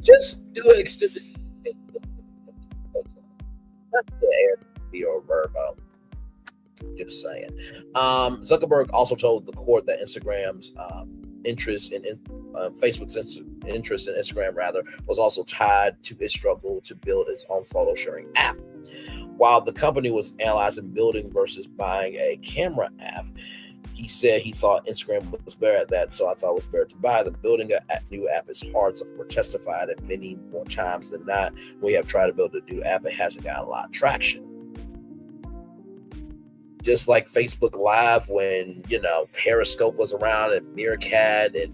Just do an extended Airbnb or Verbo. Just saying. Zuckerberg also told the court that Instagram's interest in Facebook's interest in Instagram was also tied to its struggle to build its own photo sharing app. While the company was analyzing building versus buying a camera app, he said he thought Instagram was better at that, so I thought it was better to buy them. Building a new app is hard, so we're testified that many more times than not, we have tried to build a new app, it hasn't got a lot of traction. Just like Facebook Live when, Periscope was around and Meerkat and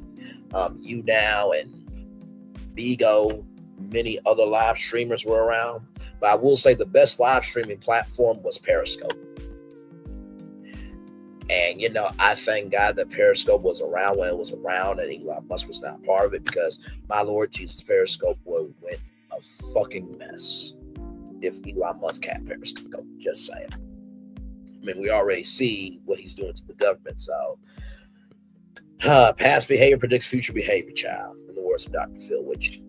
YouNow and Bigo, many other live streamers were around. But I will say the best live streaming platform was Periscope. And, I thank God that Periscope was around when it was around and Elon Musk was not part of it, because my Lord Jesus, Periscope would have went a fucking mess if Elon Musk had Periscope. Just saying. I mean, we already see what he's doing to the government. So, past behavior predicts future behavior, child, in the words of Dr. Phil, which,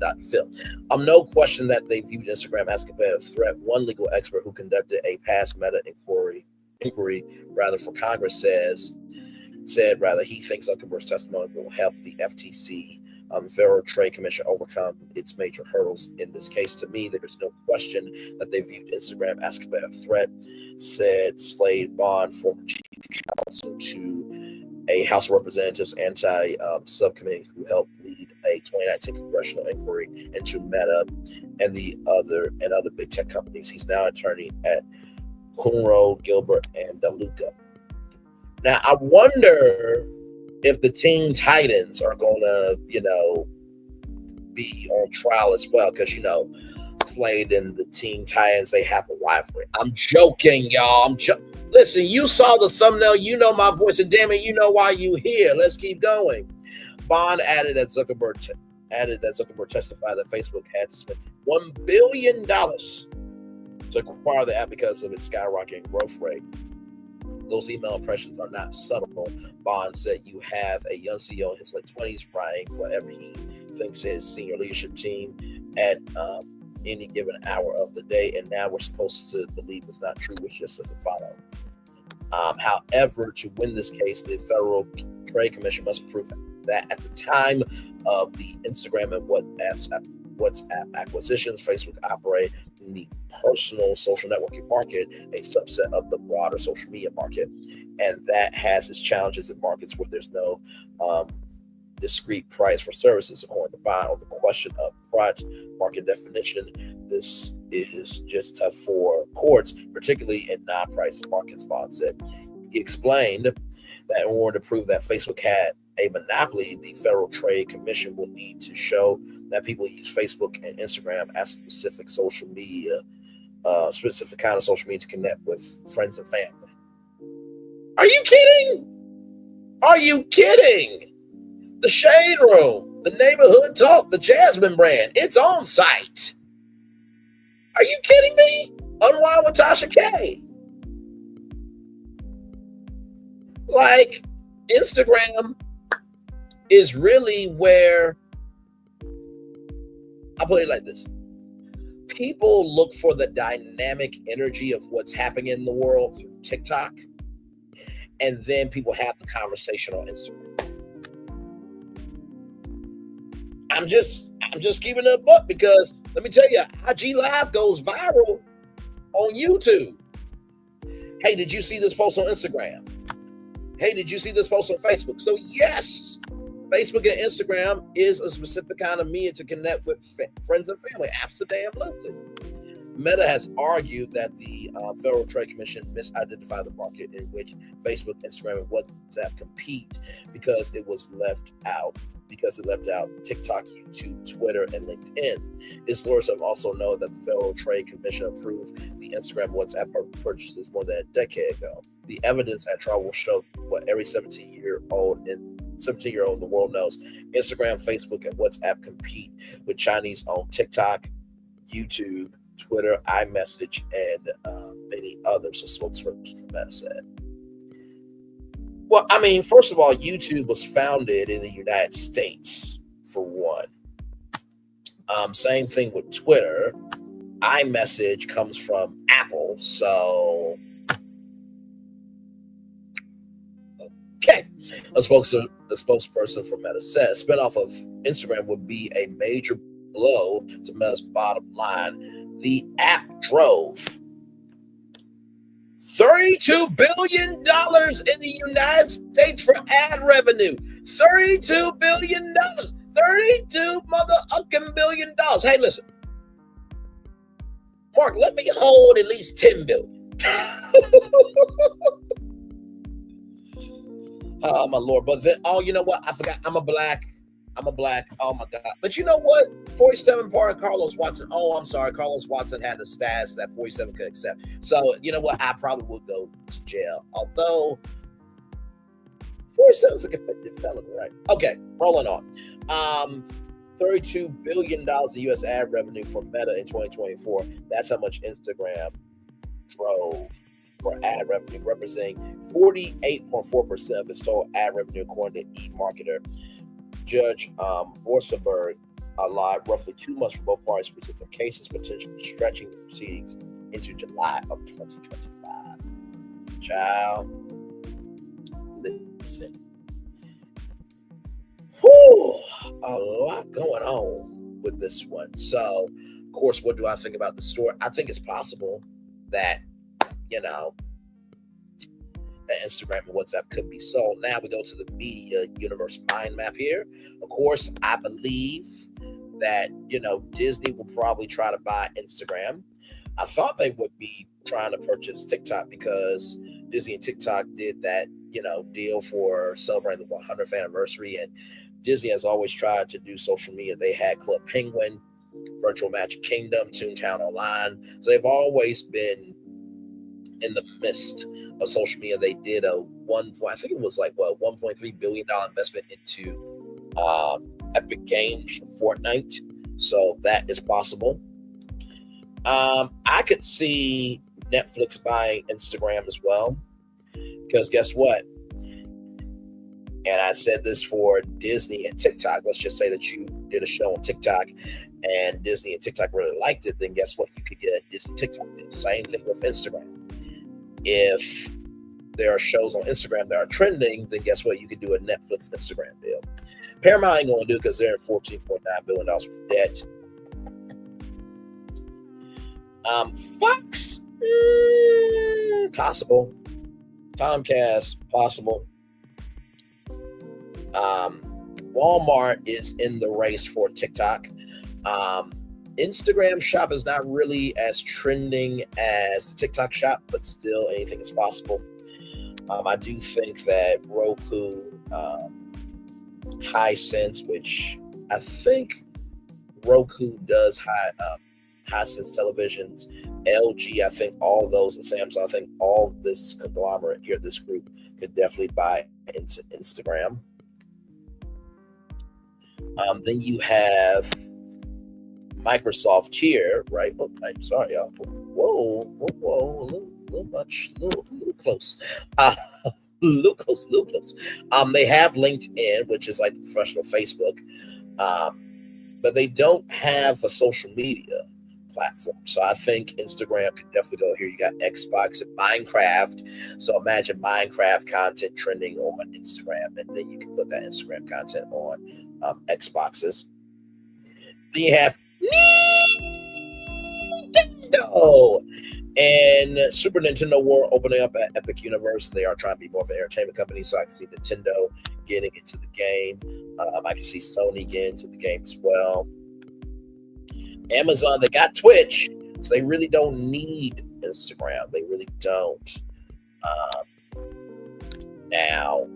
Dr. Phil. No question that they viewed Instagram as a competitive threat. One legal expert who conducted a past Meta inquiry for Congress said he thinks Zuckerberg's testimony will help the FTC Federal Trade Commission overcome its major hurdles in this case. To me, there is no question that they viewed Instagram as a competitive threat, said Slade Bond, former chief counsel to a House of Representatives anti-subcommittee who helped lead a 2019 congressional inquiry into Meta and other big tech companies. He's now attorney at Kunro, Gilbert, and DeLuca. Now, I wonder if the Teen Titans are going to, be on trial as well, because, Slade and the Teen Titans, they have a rivalry. I'm joking, y'all. Listen, you saw the thumbnail. You know my voice, and damn it, you know why you here. Let's keep going. Bond added that Zuckerberg testified that Facebook had to spend $1 billion to acquire the app because of its skyrocketing growth rate. Those email impressions are not subtle. Bond said you have a young CEO in his late 20s writing whatever he thinks his senior leadership team at any given hour of the day, and now we're supposed to believe it's not true, which just doesn't follow. However, to win this case, the Federal Trade Commission must prove that at the time of the Instagram and WhatsApp acquisitions, Facebook operated in the personal social networking market, a subset of the broader social media market, and that has its challenges in markets where there's no discrete price for services, according to Bond. On the question of product market definition, this is just tough for courts, particularly in non-price markets, Bond said. He explained that in order to prove that Facebook had a monopoly, the Federal Trade Commission will need to show that people use Facebook and Instagram as specific kind of social media to connect with friends and family. Are you kidding? Are you kidding? The Shade Room, the Neighborhood Talk, the Jasmine brand, it's on site. Are you kidding me? Unwind with Tasha K. Like, Instagram is really where, I'll put it like this. People look for the dynamic energy of what's happening in the world through TikTok, and then people have the conversation on Instagram. I'm just keeping it up, because let me tell you, IG Live goes viral on YouTube. Hey, did you see this post on Instagram? Hey, did you see this post on Facebook? So yes, Facebook and Instagram is a specific kind of media to connect with friends and family. Absolutely. Meta has argued that the Federal Trade Commission misidentified the market in which Facebook, Instagram, and WhatsApp compete because it left out TikTok, YouTube, Twitter, and LinkedIn. Its lawyers have also known that the Federal Trade Commission approved the Instagram, WhatsApp purchases more than a decade ago. The evidence at trial will show what every 17-year-old in the world knows. Instagram, Facebook, and WhatsApp compete with Chinese-owned TikTok, YouTube, Twitter, iMessage, and many others, a spokesperson for Meta said. Well, I mean, first of all, YouTube was founded in the United States, for one. Same thing with Twitter. iMessage comes from Apple, so... Okay. A spokesperson for Meta said a spinoff of Instagram would be a major blow to Meta's bottom line. The app drove $32 billion in the United States for ad revenue. $32 billion. $32 motherfucking billion. Hey, listen. Mark, let me hold at least $10 billion. Oh, my Lord. But then, you know what? I forgot. I'm a black. Oh, my God. But you know what? 47 part of Carlos Watson. Oh, I'm sorry. Carlos Watson had a status that 47 could accept. So, you know what? I probably would go to jail. Although, 47 is a convicted felon, right? Okay, rolling on. $32 billion in U.S. ad revenue for Meta in 2024. That's how much Instagram drove for ad revenue, representing 48.4% of its total ad revenue, according to eMarketer. Judge Borsenberg allowed roughly 2 months for both parties to present their cases, potentially stretching the proceedings into July of 2025. Child, listen. Whew, a lot going on with this one. So, of course, what do I think about the store? I think it's possible that, that Instagram and WhatsApp could be sold. Now we go to the media universe mind map here. Of course, I believe that, Disney will probably try to buy Instagram. I thought they would be trying to purchase TikTok because Disney and TikTok did that, deal for celebrating the 100th anniversary. And Disney has always tried to do social media. They had Club Penguin, Virtual Magic Kingdom, Toontown Online. So they've always been in the midst of social media. They did a $1.3 billion investment into Epic Games for Fortnite. So that is possible. I could see Netflix buying Instagram as well, because guess what? And I said this for Disney and TikTok. Let's just say that you did a show on TikTok and Disney and TikTok really liked it. Then guess what? You could get a Disney TikTok deal. Same thing with Instagram. If there are shows on Instagram that are trending, then guess what? You could do a Netflix Instagram deal. Paramount ain't going to do it because they're in $14.9 billion worth debt. Fox, possible. Comcast, possible. Walmart is in the race for TikTok. Instagram shop is not really as trending as the TikTok shop, but still anything is possible. I do think that Roku, Hisense, which I think Roku does Hisense televisions, LG, I think all those, and Samsung, I think all this conglomerate here, this group, could definitely buy into Instagram. Then you have Microsoft here, right? Oh, I'm sorry, y'all. Whoa, a little close. A little close. They have LinkedIn, which is like the professional Facebook, but they don't have a social media platform. So I think Instagram could definitely go here. You got Xbox and Minecraft. So imagine Minecraft content trending on Instagram, and then you can put that Instagram content on Xboxes. Then you have Nintendo and Super Nintendo World opening up at Epic Universe. They are trying to be more of an entertainment company, so I can see Nintendo getting into the game. I can see Sony getting into the game as well. Amazon, they got Twitch, so they really don't need Instagram. They really don't. Now,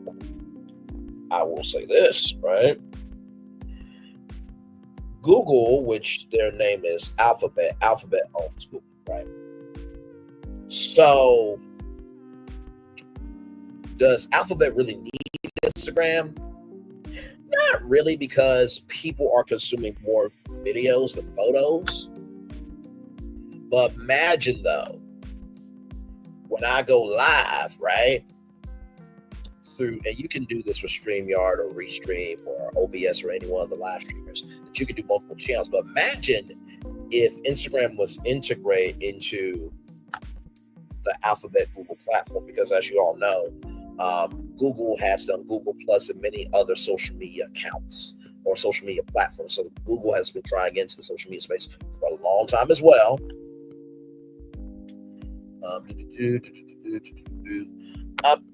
I will say this, right? Google, which their name is Alphabet owns Google, right? So, does Alphabet really need Instagram? Not really, because people are consuming more videos than photos. But imagine though, when I go live, right? And you can do this with StreamYard or Restream or OBS or any one of the live streamers, that you can do multiple channels. But imagine if Instagram was integrated into the Alphabet Google platform, because as you all know, Google has done Google Plus and many other social media accounts or social media platforms. So Google has been trying into the social media space for a long time as well.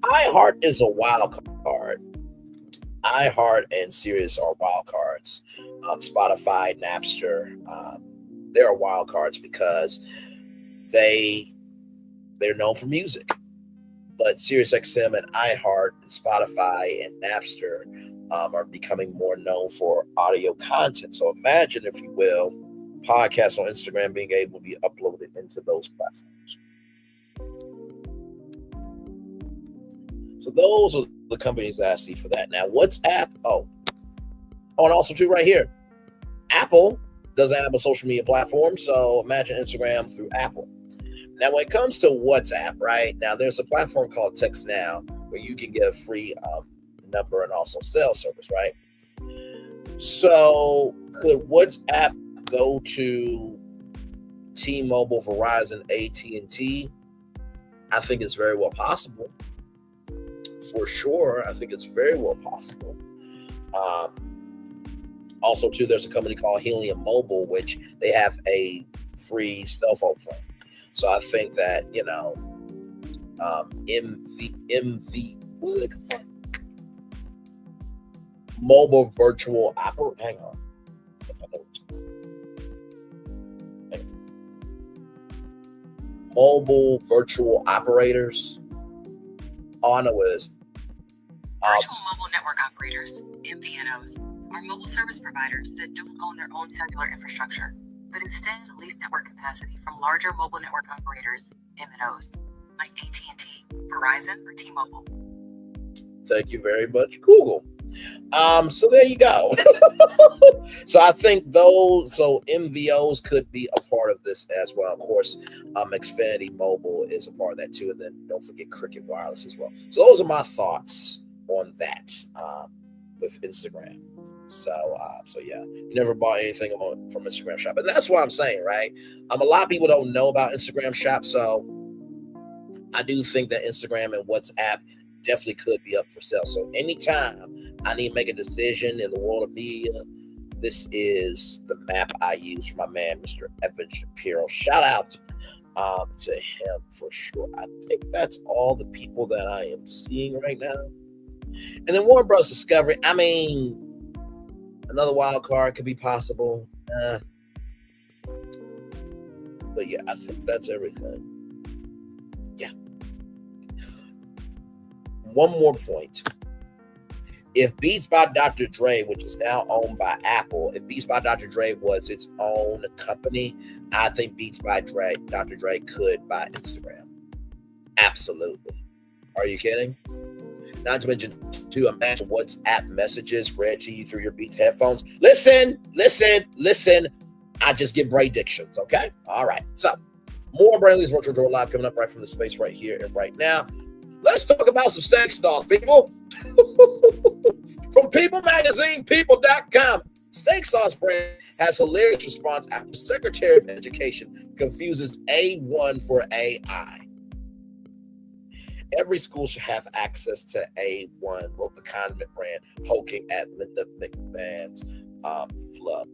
iHeart is a wild card. iHeart and Sirius are wild cards. Spotify, Napster, they're wild cards because they're known for music. But SiriusXM and iHeart, and Spotify, and Napster are becoming more known for audio content. So imagine, if you will, podcasts on Instagram being able to be uploaded into those platforms. So those are the companies that I see for that. Now, WhatsApp, and also too right here, Apple doesn't have a social media platform. So imagine Instagram through Apple. Now, when it comes to WhatsApp, right, now there's a platform called Text Now where you can get a free number and also cell service, right? So could WhatsApp go to T-Mobile, Verizon, AT&T? I think it's very well possible. For sure, I think it's very well possible. Also, too, there's a company called Helium Mobile, which they have a free cell phone plan. So I think that, you know, what do they call it? Mobile virtual operator. Hang on. Mobile virtual operators. All I know is virtual mobile network operators, MVNOs, are mobile service providers that don't own their own cellular infrastructure, but instead lease network capacity from larger mobile network operators, MNOs, like AT&T, Verizon, or T-Mobile. Thank you very much, Google. So there you go. So I think so MVOs could be a part of this as well. Of course, Xfinity Mobile is a part of that too. And then don't forget Cricket Wireless as well. So those are my thoughts on that with Instagram. So yeah, you never bought anything from Instagram Shop. And that's what I'm saying, right? A lot of people don't know about Instagram Shop. So I do think that Instagram and WhatsApp definitely could be up for sale. So anytime I need to make a decision in the world of media, this is the map I use for my man, Mr. Evan Shapiro. Shout out to him for sure. I think that's all the people that I am seeing right now. And then Warner Bros. Discovery, I mean, another wild card could be possible. But yeah, I think that's everything. Yeah. One more point. If Beats by Dr. Dre, which is now owned by Apple, if Beats by Dr. Dre was its own company, I think Beats by Dr. Dre could buy Instagram. Absolutely. Are you kidding? Not to mention, too, imagine WhatsApp messages read to you through your Beats headphones. Listen. I just get brain dictions, okay? All right. So, more Brainley's Virtual Door Live coming up right from the space right here and right now. Let's talk about some steak sauce, people. From People Magazine, people.com. Steak Sauce brand has hilarious response after Secretary of Education confuses A1 for AI. Every school should have access to A1, wrote the condiment brand, poking at Linda McMahon's flub.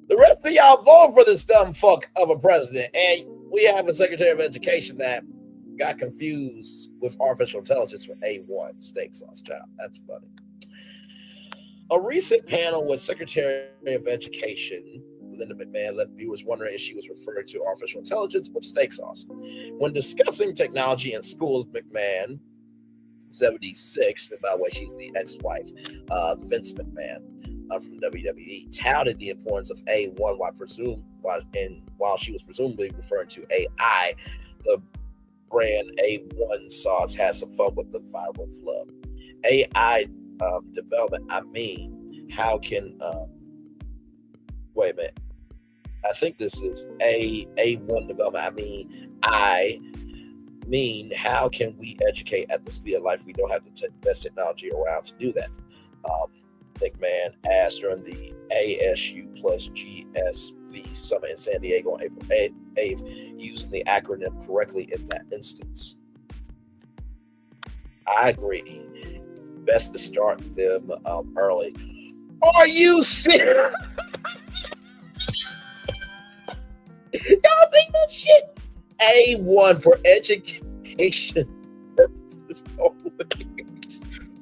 The rest of y'all vote for this dumb fuck of a president, and we have a Secretary of Education that got confused with artificial intelligence for A1 steak sauce. Child, that's funny. A recent panel with Secretary of Education Linda McMahon left viewers wondering if she was referring to artificial intelligence or steak sauce. When discussing technology in schools, McMahon, 76, and by the way, she's the ex-wife, Vince McMahon from WWE, touted the importance of A1 while she was presumably referring to AI. The brand A1 sauce has some fun with the viral flub. AI development, I mean, how can wait a minute. I think this is A1 development. I mean, how can we educate at the speed of life? We don't have the best technology around to do that. McMahon asked during the ASU plus GSV Summit in San Diego on April 8th, using the acronym correctly in that instance. I agree. Best to start them early. Are you serious? Y'all think that shit? A1 for education.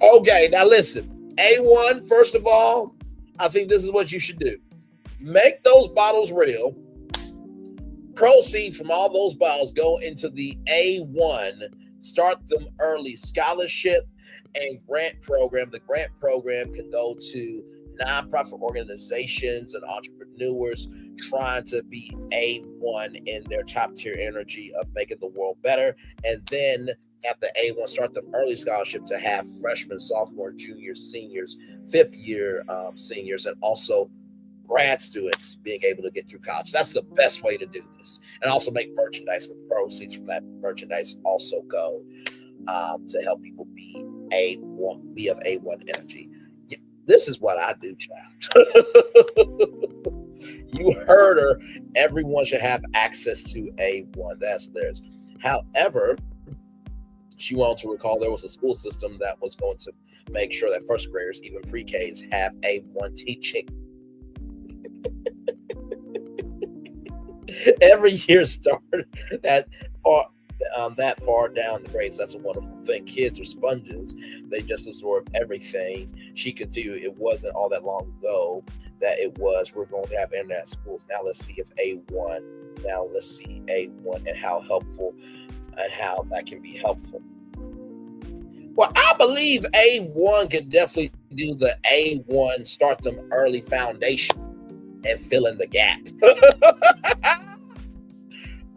Okay, now listen. A1, first of all, I think this is what you should do. Make those bottles real. Proceeds from all those bottles go into the A1. Start them early scholarship and grant program. The grant program can go to nonprofit organizations and entrepreneurs trying to be A1 in their top tier energy of making the world better. And then at the A1, start them early scholarship to have freshmen, sophomore, juniors, seniors, fifth year seniors, and also grad students being able to get through college. That's the best way to do this. And also make merchandise. The proceeds from that merchandise also go to help people be of A1 energy. Yeah, this is what I do, child. You heard her. Everyone should have access to A1. That's theirs. However, She wanted to recall there was a school system that was going to make sure that first graders, even pre-Ks, have A1 teaching. Every year started that far down the grades. That's a wonderful thing. Kids are sponges. They just absorb everything. She could do. It wasn't all that long ago that it was. We're going to have internet schools. Now let's see if A1. Now let's see A1 and how helpful and how that can be helpful. Well, I believe A1 can definitely do the A1 start them early foundation and fill in the gap.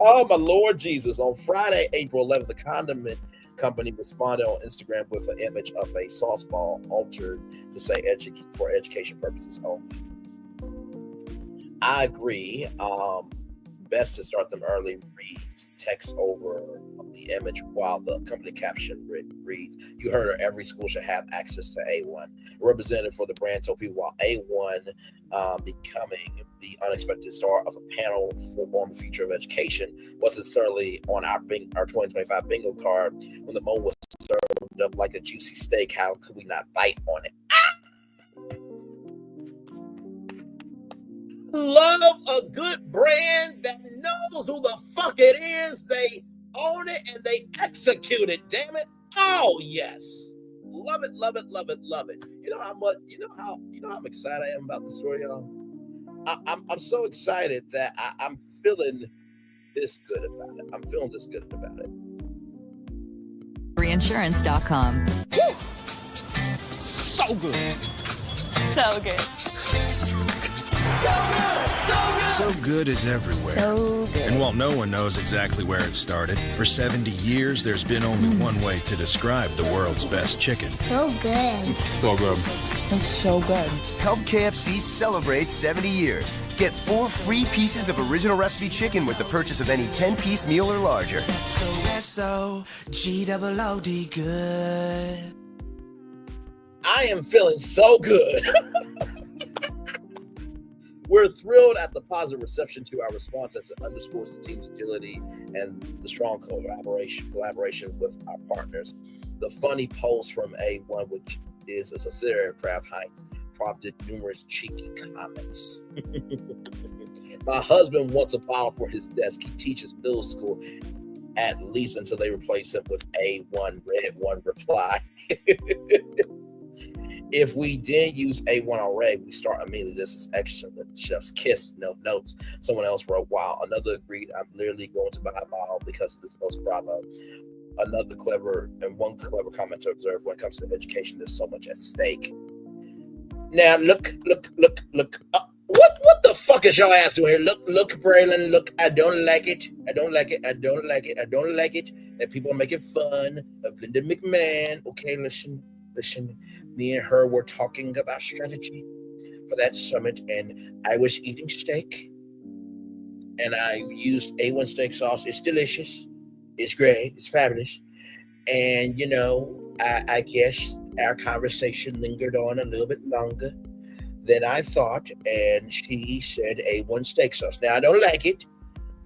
Oh, my Lord Jesus. On Friday, April 11th, the condiment company responded on Instagram with an image of a sauce ball altered to say for education purposes only. I agree. Best to start them early reads text over the image while the company caption reads, you heard her, every school should have access to A1. A representative for the brand told people while A1 becoming the unexpected star of a panel on the future of education wasn't necessarily on our 2025 bingo card. When the moment was served up like a juicy steak, how could we not bite on it? Love a good brand that knows who the fuck it is. They own it and they execute it. Damn it! Oh yes, love it, love it, love it, love it. You know how much? You know how I'm excited I am about the story, y'all. I'm so excited that I'm feeling this good about it. I'm feeling this good about it. Reinsurance.com. So good. So good. So good is everywhere. So good. And while no one knows exactly where it started, for 70 years there's been only one way to describe the world's best chicken. So good. So good. It's so good. Help KFC celebrate 70 years. Get 4 free pieces of original recipe chicken with the purchase of any 10-piece meal or larger. S-O-G-O-O-D good. I am feeling so good. We're thrilled at the positive reception to our response as it underscores the team's agility and the strong collaboration with our partners. The funny post from A1, which is a subsidiary of Kraft Heinz, prompted numerous cheeky comments. My husband wants a bottle for his desk. He teaches middle school at least until they replace him with A1 Red One reply. If we didn't use A1 already, we start immediately. This is excellent. Chef's kiss, no notes. Someone else wrote, wow. Another agreed, I'm literally going to buy a bottle because of this post. Bravo. One clever comment to observe when it comes to education, there's so much at stake. Now, look. What the fuck is y'all ass doing here? Look, Braylon, look. I don't like it. That people are making fun of Linda McMahon. Okay, listen. Me and her were talking about strategy for that summit, and I was eating steak, and I used A1 steak sauce. It's delicious. It's great. It's fabulous. And, I guess our conversation lingered on a little bit longer than I thought, and she said A1 steak sauce. Now, I don't like it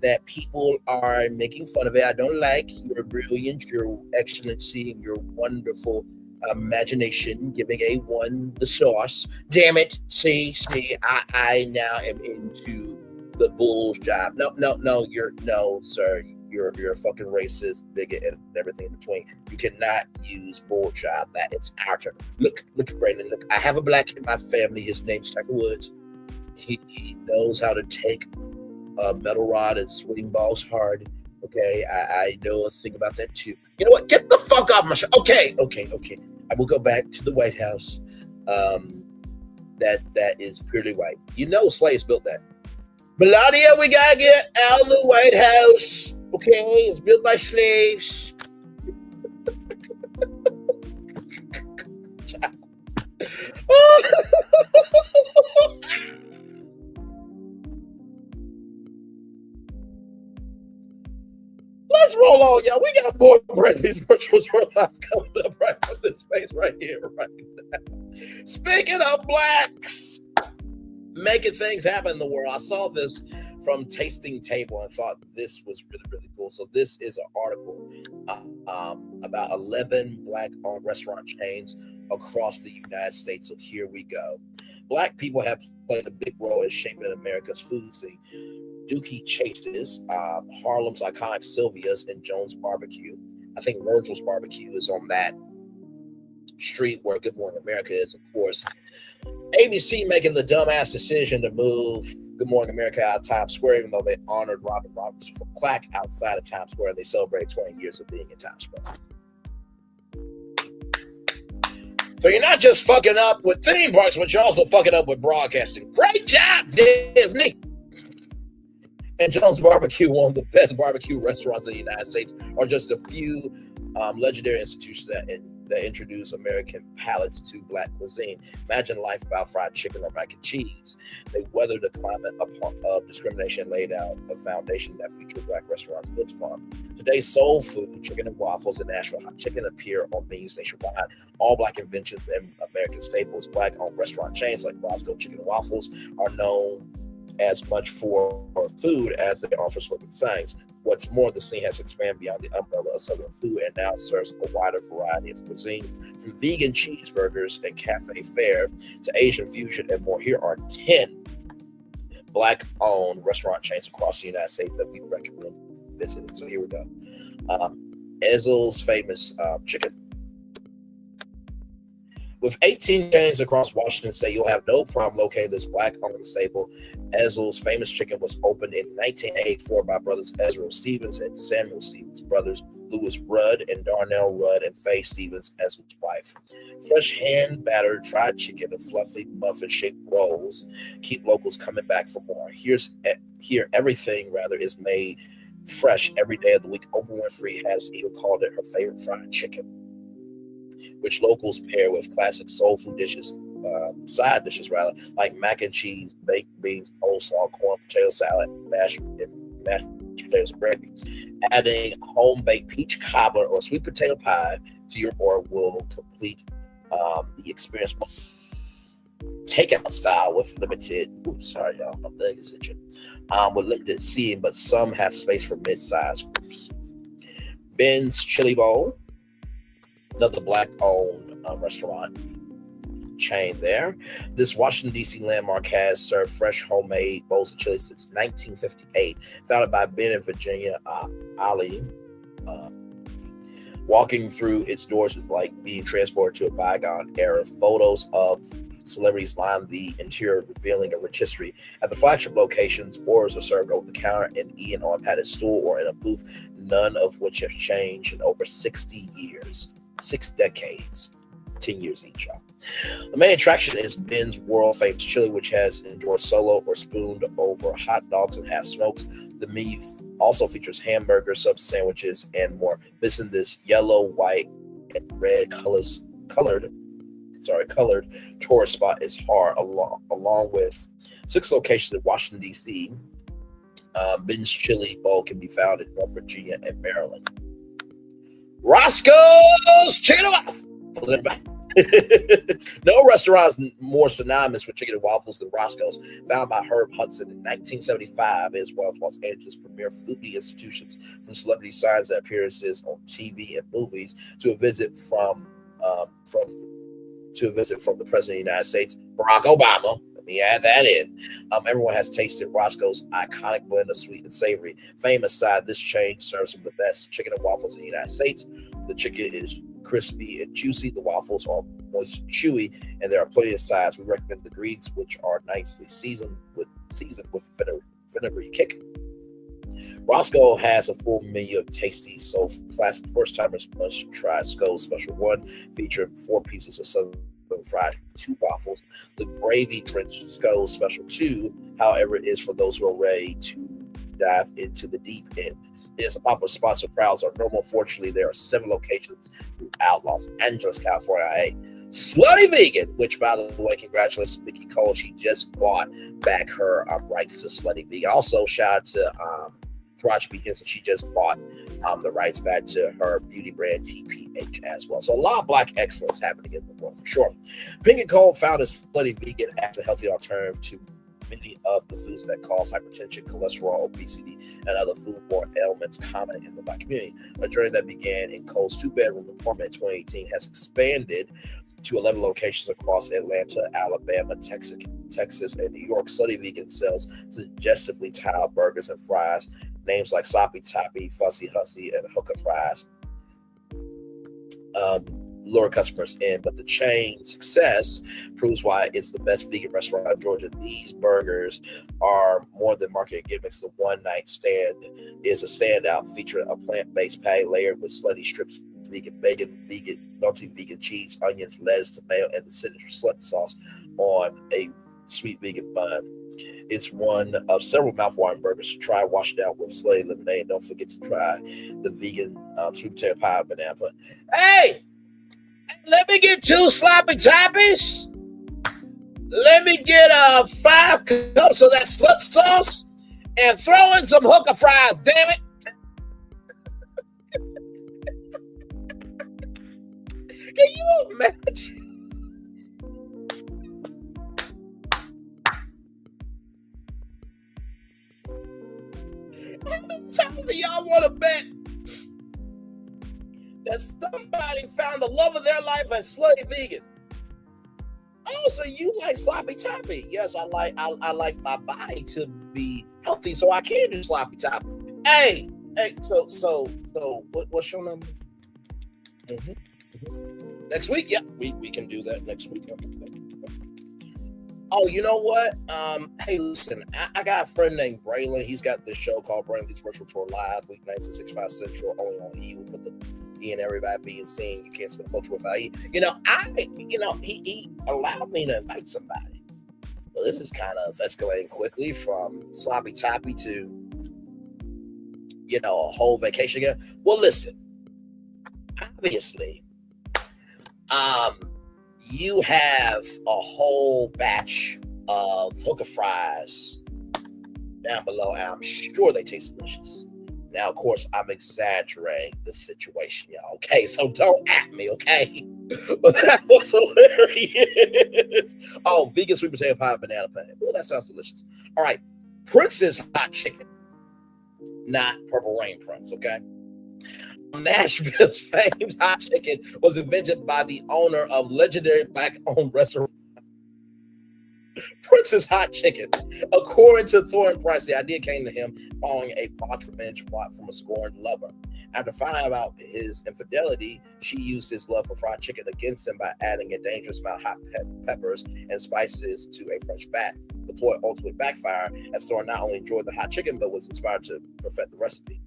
that people are making fun of it. I don't like your brilliance, your excellency, and your wonderful imagination giving A1 the sauce. Damn it. See, I now am into the bull's job. No, sir. You're a fucking racist, bigot, and everything in between. You cannot use bull job. That it's our turn. Look, Brandon. Look, I have a black in my family. His name's Tiger Woods. He knows how to take a metal rod and swing balls hard. Okay, I know a thing about that too. You know what? Get the fuck off my show. Okay. I will go back to the White House. That is purely white. Slaves built that. Melania, we gotta get out of the White House. Okay, it's built by slaves. Let's roll on, y'all. We got more Brandy's virtual lives coming up right from this space right here, right now. Speaking of blacks making things happen in the world, I saw this from Tasting Table and thought this was really, really cool. So this is an article about 11 Black-owned restaurant chains across the United States. So here we go. Black people have played a big role in shaping America's food scene. Dookie Chase's, Harlem's iconic Sylvia's, and Jones Barbecue. I think Virgil's Barbecue is on that street where Good Morning America is, of course. ABC making the dumbass decision to move Good Morning America out of Times Square, even though they honored Robin Roberts for plaque outside of Times Square, and they celebrate 20 years of being in Times Square. So you're not just fucking up with theme parks, but you're also fucking up with broadcasting. Great job, Disney! And Jones Barbecue, one of the best barbecue restaurants in the United States, are just a few legendary institutions that introduce American palates to Black cuisine. Imagine life without fried chicken or mac and cheese. They weathered the climate of discrimination and laid out a foundation that future Black restaurants built upon. Today's soul food, chicken and waffles, and Nashville hot chicken appear on menus nationwide. All Black inventions and American staples. Black-owned restaurant chains like Roscoe Chicken and Waffles are known as much for food as they are for slipping sayings. What's more, the scene has expanded beyond the umbrella of Southern food and now serves a wider variety of cuisines, from vegan cheeseburgers and cafe fare to Asian fusion and more. Here are 10 Black-owned restaurant chains across the United States that we recommend visiting. So here we go. Ezel's Famous Chicken. With 18 chains across Washington State, you'll have no problem locating this Black-owned staple. Ezel's Famous Chicken was opened in 1984 by brothers Ezra Stevens and Samuel Stevens, brothers Lewis Rudd and Darnell Rudd, and Faye Stevens, Ezra's wife. Fresh hand-battered fried chicken and fluffy muffin-shaped rolls keep locals coming back for more. Here, everything is made fresh every day of the week. Oprah Winfrey has even called it her favorite fried chicken, which locals pair with classic soul food dishes, side dishes rather, like mac and cheese, baked beans, coleslaw, corn, potato salad, mashed potatoes, gravy. Adding home-baked peach cobbler or sweet potato pie to your order will complete the experience. Takeout style with limited, sorry y'all, my leg is itching. With limited seating, but some have space for mid-sized groups. Ben's Chili Bowl, another Black-owned restaurant chain there. This Washington, D.C. landmark has served fresh homemade bowls of chili since 1958. Founded by Ben and Virginia Ali. Walking through its doors is like being transported to a bygone era. Photos of celebrities line the interior, revealing a rich history. At the flagship locations, orders are served over the counter and eaten on a padded stool or in a booth, none of which have changed in over 60 years. 6 decades, 10 years each, y'all. The main attraction is Ben's world-famous chili, which has enjoyed solo or spooned over hot dogs and half smokes. The menu also features hamburgers, sub sandwiches, and more. Missing this yellow, white, and red colored tourist spot is hard, along with 6 locations in Washington, D.C. Ben's Chili Bowl can be found in North Virginia and Maryland. Roscoe's Chicken and Waffles, everybody. No restaurant is more synonymous with chicken and waffles than Roscoe's. Founded by Herb Hudson in 1975, it is one of Los Angeles' premier foodie institutions, from celebrity signs and appearances on TV and movies to a visit from the President of the United States, Barack Obama. Let me add that in. Everyone has tasted Roscoe's iconic blend of sweet and savory. Famous side, this chain serves some of the best chicken and waffles in the United States. The chicken is crispy and juicy. The waffles are moist and chewy, and there are plenty of sides. We recommend the greens, which are nicely seasoned with vinegary kick. Roscoe has a full menu of tasty, so classic first-timers must try SCO's Special 1, featuring 4 pieces of Southern fried 2 waffles. The gravy drenched SCO's Special 2, however, is for those who are ready to dive into the deep end. It is a popular spot, so crowds are normal. Fortunately, there are 7 locations throughout Los Angeles, California. A Slutty Vegan, which, by the way, congratulations to Mickey Cole. She just bought back her rights to Slutty Vegan. Also, shout out to Karate Beacons, and she just bought the rights back to her beauty brand TPH as well. So a lot of Black excellence happening in the world for sure. Pink and Cole founded Slutty Vegan as a healthy alternative to many of the foods that cause hypertension, cholesterol, obesity, and other foodborne ailments common in the Black community. A journey that began in Cole's two-bedroom apartment in 2018 has expanded to 11 locations across Atlanta, Alabama, Texas, and New York. Slutty Vegan sells suggestively tiled burgers and fries, names like Sloppy Toppy, Fussy Hussy, and Hooker Fries. Lure customers in, but the chain's success proves why it's the best vegan restaurant in Georgia. These burgers are more than marketing gimmicks. The one night stand is a standout, featuring a plant-based patty layered with slutty strips, vegan bacon, vegan multi-vegan cheese, onions, lettuce, tomato, and the signature slut sauce on a sweet vegan bun. It's one of several mouthwatering burgers to try. Wash it down with slutty lemonade. Don't forget to try the vegan sweet potato pie banana pudding. Hey! Let me get 2 sloppy toppies. Let me get 5 cups of that slut sauce and throw in some hooker fries, damn it. Can you imagine? How many times do y'all want to bet that somebody found the love of their life at Slutty Vegan? Oh, so you like sloppy toppy? Yes, I like my body to be healthy, so I can do sloppy toppy. Hey, so what's your number? Next week, yeah, we can do that next week. Oh, you know what? Hey, listen, I got a friend named Braylon. He's got this show called Braylon's Virtual Tour Live, weeknights at 6-5 Central, only on E. We put the E and everybody being seen. You can't spend culture without E. He allowed me to invite somebody. Well, this is kind of escalating quickly from sloppy toppy to, a whole vacation again. Well, listen, obviously, you have a whole batch of hooker fries down below, and I'm sure they taste delicious. Now, of course, I'm exaggerating the situation, y'all. Okay, so don't at me, okay? But that was hilarious. Oh, vegan sweet potato pie, banana pudding. Oh, that sounds delicious. All right, Prince's Hot Chicken, not Purple Rain Prince, okay? Nashville's famed hot chicken was invented by the owner of legendary Black-owned restaurant Prince's Hot Chicken. According to Thornton Price, the idea came to him following a botched revenge plot from a scorned lover. After finding out about his infidelity, she used his love for fried chicken against him by adding a dangerous amount of hot peppers and spices to a fresh bat. The ploy ultimately backfired, as Thornton not only enjoyed the hot chicken, but was inspired to perfect the recipe.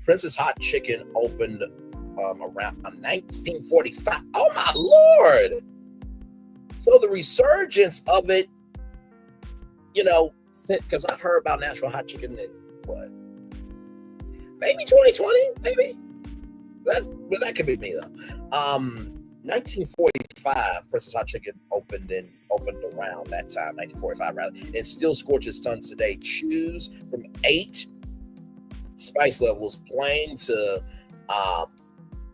Prince's Hot Chicken opened around 1945. Oh my Lord! So the resurgence of it, because I heard about Nashville Hot Chicken in what? Maybe 2020, maybe? That could be me though. 1945, Prince's Hot Chicken opened around that time, 1945 rather. It still scorches tons today. Choose from 8 spice levels, plain to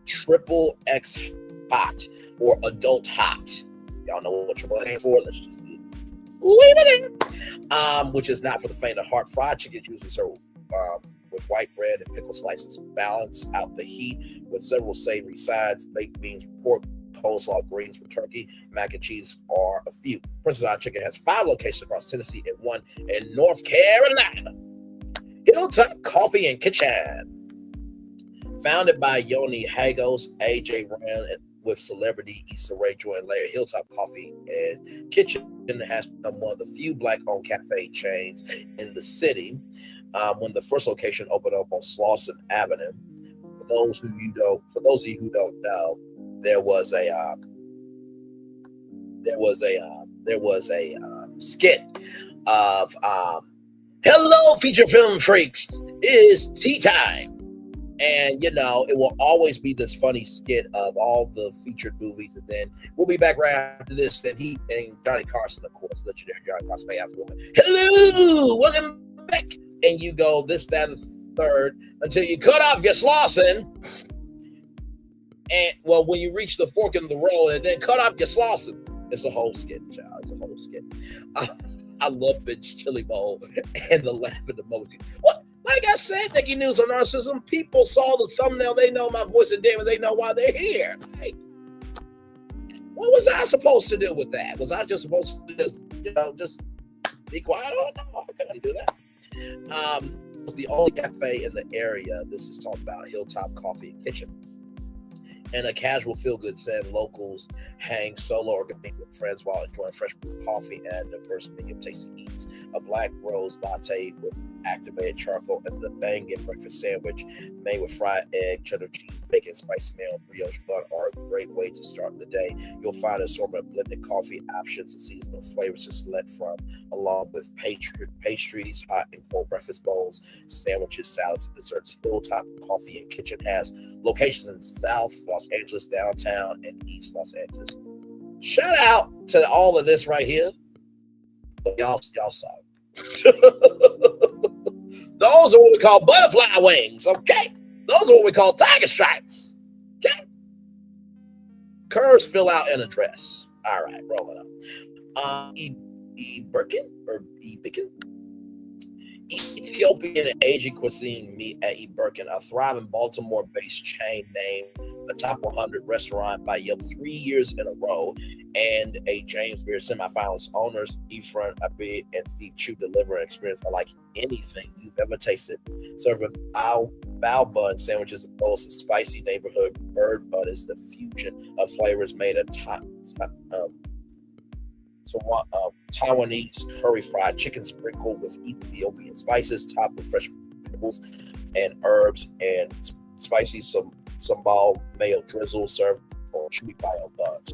triple X hot or adult hot. Y'all know what you're looking for. Let's just leave it in. Which is not for the faint of heart. Fried chicken is usually served with white bread and pickle slices. Balance out the heat with several savory sides, baked beans, pork, coleslaw, greens with turkey, mac and cheese are a few. Prince's Hot Chicken has 5 locations across Tennessee and 1 in North Carolina. Hilltop Coffee and Kitchen. Founded by Yoni Hagos, AJ Rand, and with celebrity Issa Rae joined later, Hilltop Coffee and Kitchen has become one of the few Black-owned cafe chains in the city. When the first location opened up on Slauson Avenue, for those of you who don't know, there was a skit of hello, feature film freaks, it is tea time. And, it will always be this funny skit of all the featured movies. And then we'll be back right after this. Then he and Johnny Carson, of course, legendary Johnny Carson, may have a woman. Hello, welcome back. And you go this, that, and the third until you cut off your Slauson. And, well, when you reach the fork in the road and then cut off your Slauson, it's a whole skit, child. It's a whole skit. I love Ben's chili bowl and the laughing emoji. What? Like I said, Nikki News on Narcissism, people saw the thumbnail, they know my voice, and damn it, they know why they're here. Like, what was I supposed to do with that? Was I just supposed to just be quiet? Oh, no, I couldn't do that. It's the only cafe in the area. This is talking about Hilltop Coffee and Kitchen. And a casual feel-good setting, locals hang solo or compete with friends while enjoying fresh coffee and diverse menu of tasty eats. A black rose latte with activated charcoal and the banging breakfast sandwich made with fried egg, cheddar cheese, bacon, spicy mayo, brioche bun are a great way to start the day. You'll find an assortment of blended coffee options and seasonal flavors to select from, along with pastries, hot and cold breakfast bowls, sandwiches, salads, and desserts. Hilltop Coffee and Kitchen has locations in South Los Angeles, downtown, and East Los Angeles. Shout out to all of this right here. Y'all saw it. Those are what we call butterfly wings, okay? Those are what we call tiger stripes, okay? Curves fill out in a dress. All right, rolling up. Birkin? Ethiopian and Asian cuisine meet at Birkin, a thriving Baltimore-based chain named the Top 100 Restaurant by Yelp 3 years in a row, and a James Beard semifinalist. Owners Efrain Abid and Steve Chu deliver an experience unlike anything you've ever tasted. Serving bao bun sandwiches and bowls of spicy neighborhood bird bun is the fusion of flavors made of Taiwanese curry fried chicken sprinkled with Ethiopian spices, topped with fresh pickles and herbs, and spicy sambal mayo drizzle served on chewy bio buns.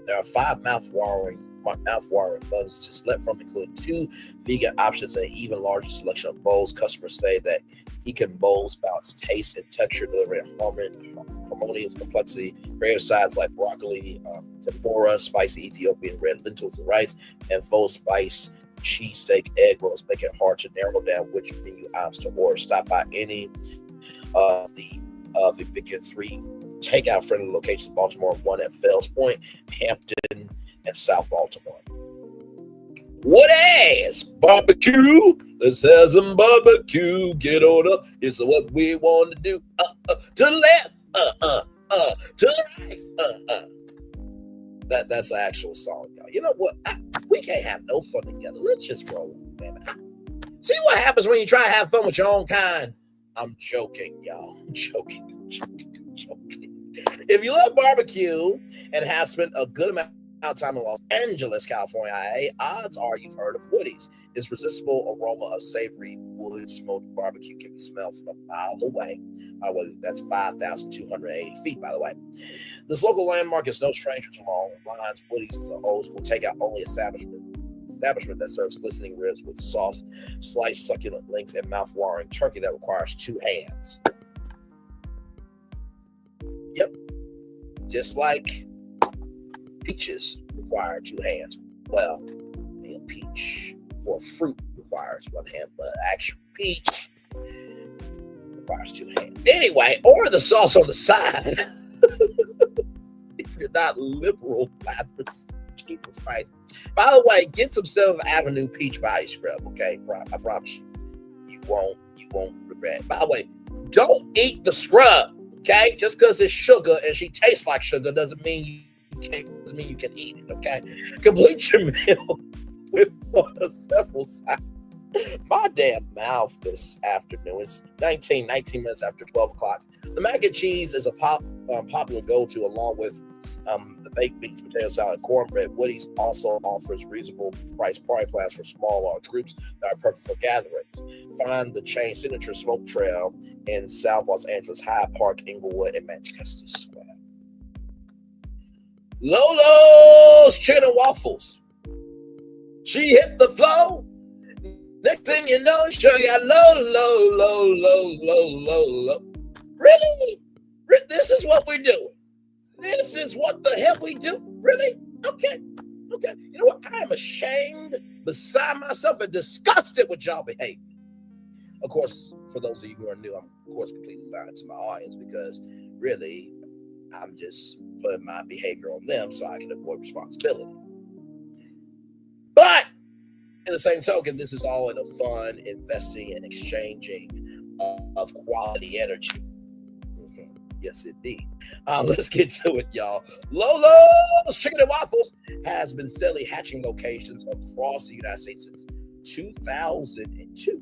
There are 5 mouth-watering buns to select from, including 2 vegan options and an even larger selection of bowls. Customers say that Ekan bowls balance taste and texture, delivering harmonious complexity. Creative sides like broccoli, tempura, spicy Ethiopian red lentils and rice, and full spice cheesesteak egg rolls make it hard to narrow down which menu items to order. Stop by any of the Big 3 takeout friendly locations in Baltimore, 1 at Fells Point, Hampton, and South Baltimore. What ass barbecue? Let's have some barbecue. Get on up. It's what we want to do. To the left. To the right. That's an actual song, y'all. You know what? We can't have no fun together. Let's just roll, man. See what happens when you try to have fun with your own kind. I'm joking, y'all. I'm joking. If you love barbecue and have spent a good amount of time in Los Angeles, California, odds are you've heard of Woody's. Its irresistible aroma of savory wood smoked barbecue can be smelled from a mile away. That's 5,280 feet, by the way. This local landmark is no stranger to long lines. Woody's is an old school takeout only establishment that serves glistening ribs with sauce, sliced succulent links, and mouth-watering turkey that requires 2 hands. Yep. Just like peaches require 2 hands. Well, a peach for fruit requires 1 hand, but actual peach requires 2 hands. Anyway, order the sauce on the side. If you're not liberal, cheap and spicy. By the way, get some 7th Avenue peach body scrub, okay? I promise you. You won't regret. By the way, don't eat the scrub, okay? Just because it's sugar and she tastes like sugar doesn't mean you can eat it, okay? Complete your meal with one of several sides. My damn mouth this afternoon. It's 19 minutes after 12 o'clock. The mac and cheese is a popular go-to along with the baked beans, potato salad, cornbread. Woody's also offers reasonable price party plans for small large groups that are perfect for gatherings. Find the chain signature smoke trail in South Los Angeles, Hyde Park, Inglewood, and Manchester Square. Lolo's Chicken and Waffles. She hit the flow. Next thing you know, sure you got low. Really? This is what we're doing. This is what the hell we do? Really? Okay. You know what? I am ashamed, beside myself, and disgusted with y'all behavior. Of course, for those of you who are new, I'm, of course, completely lying to my audience because, really, I'm just putting my behavior on them so I can avoid responsibility. But In the same token, this is all in a fun, investing, and exchanging of quality energy. Yes, indeed. Let's get to it, y'all. Lolo's Chicken and Waffles has been steadily hatching locations across the United States since 2002.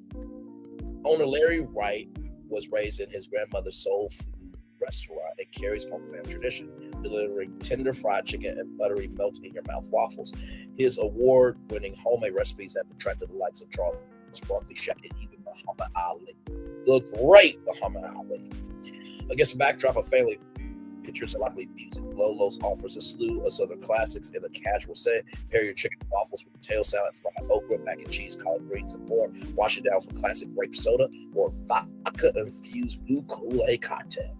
Owner Larry Wright was raised in his grandmother's soul food restaurant and carries on family tradition, delivering tender fried chicken and buttery melt-in-your-mouth waffles. His award-winning homemade recipes have attracted the likes of Charles Barkley, Shaq, and even Muhammad Ali, the great Muhammad Ali. Against the backdrop of family pictures and lively music, Lolo's offers a slew of Southern classics in a casual setting. Pair your chicken and waffles with potato salad, fried okra, mac and cheese, collard greens, and more. Wash it down with classic grape soda or vodka-infused blue Kool-Aid cocktail.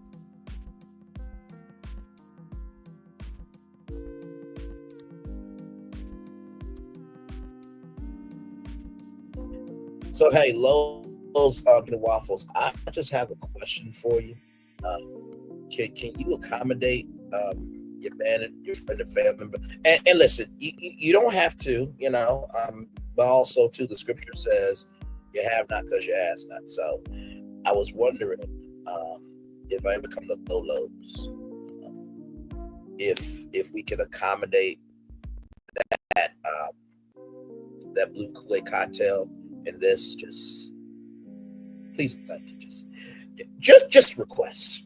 So, hey, Lolo's Chicken and Waffles, I just have a question for you. Can you accommodate your man and your friend and family member? And listen, you don't have to, but also too, the scripture says you have not because you ask not. So I was wondering if I ever come to Lolo's, if we can accommodate that blue Kool-Aid cocktail in this, just please and thank you. Just request.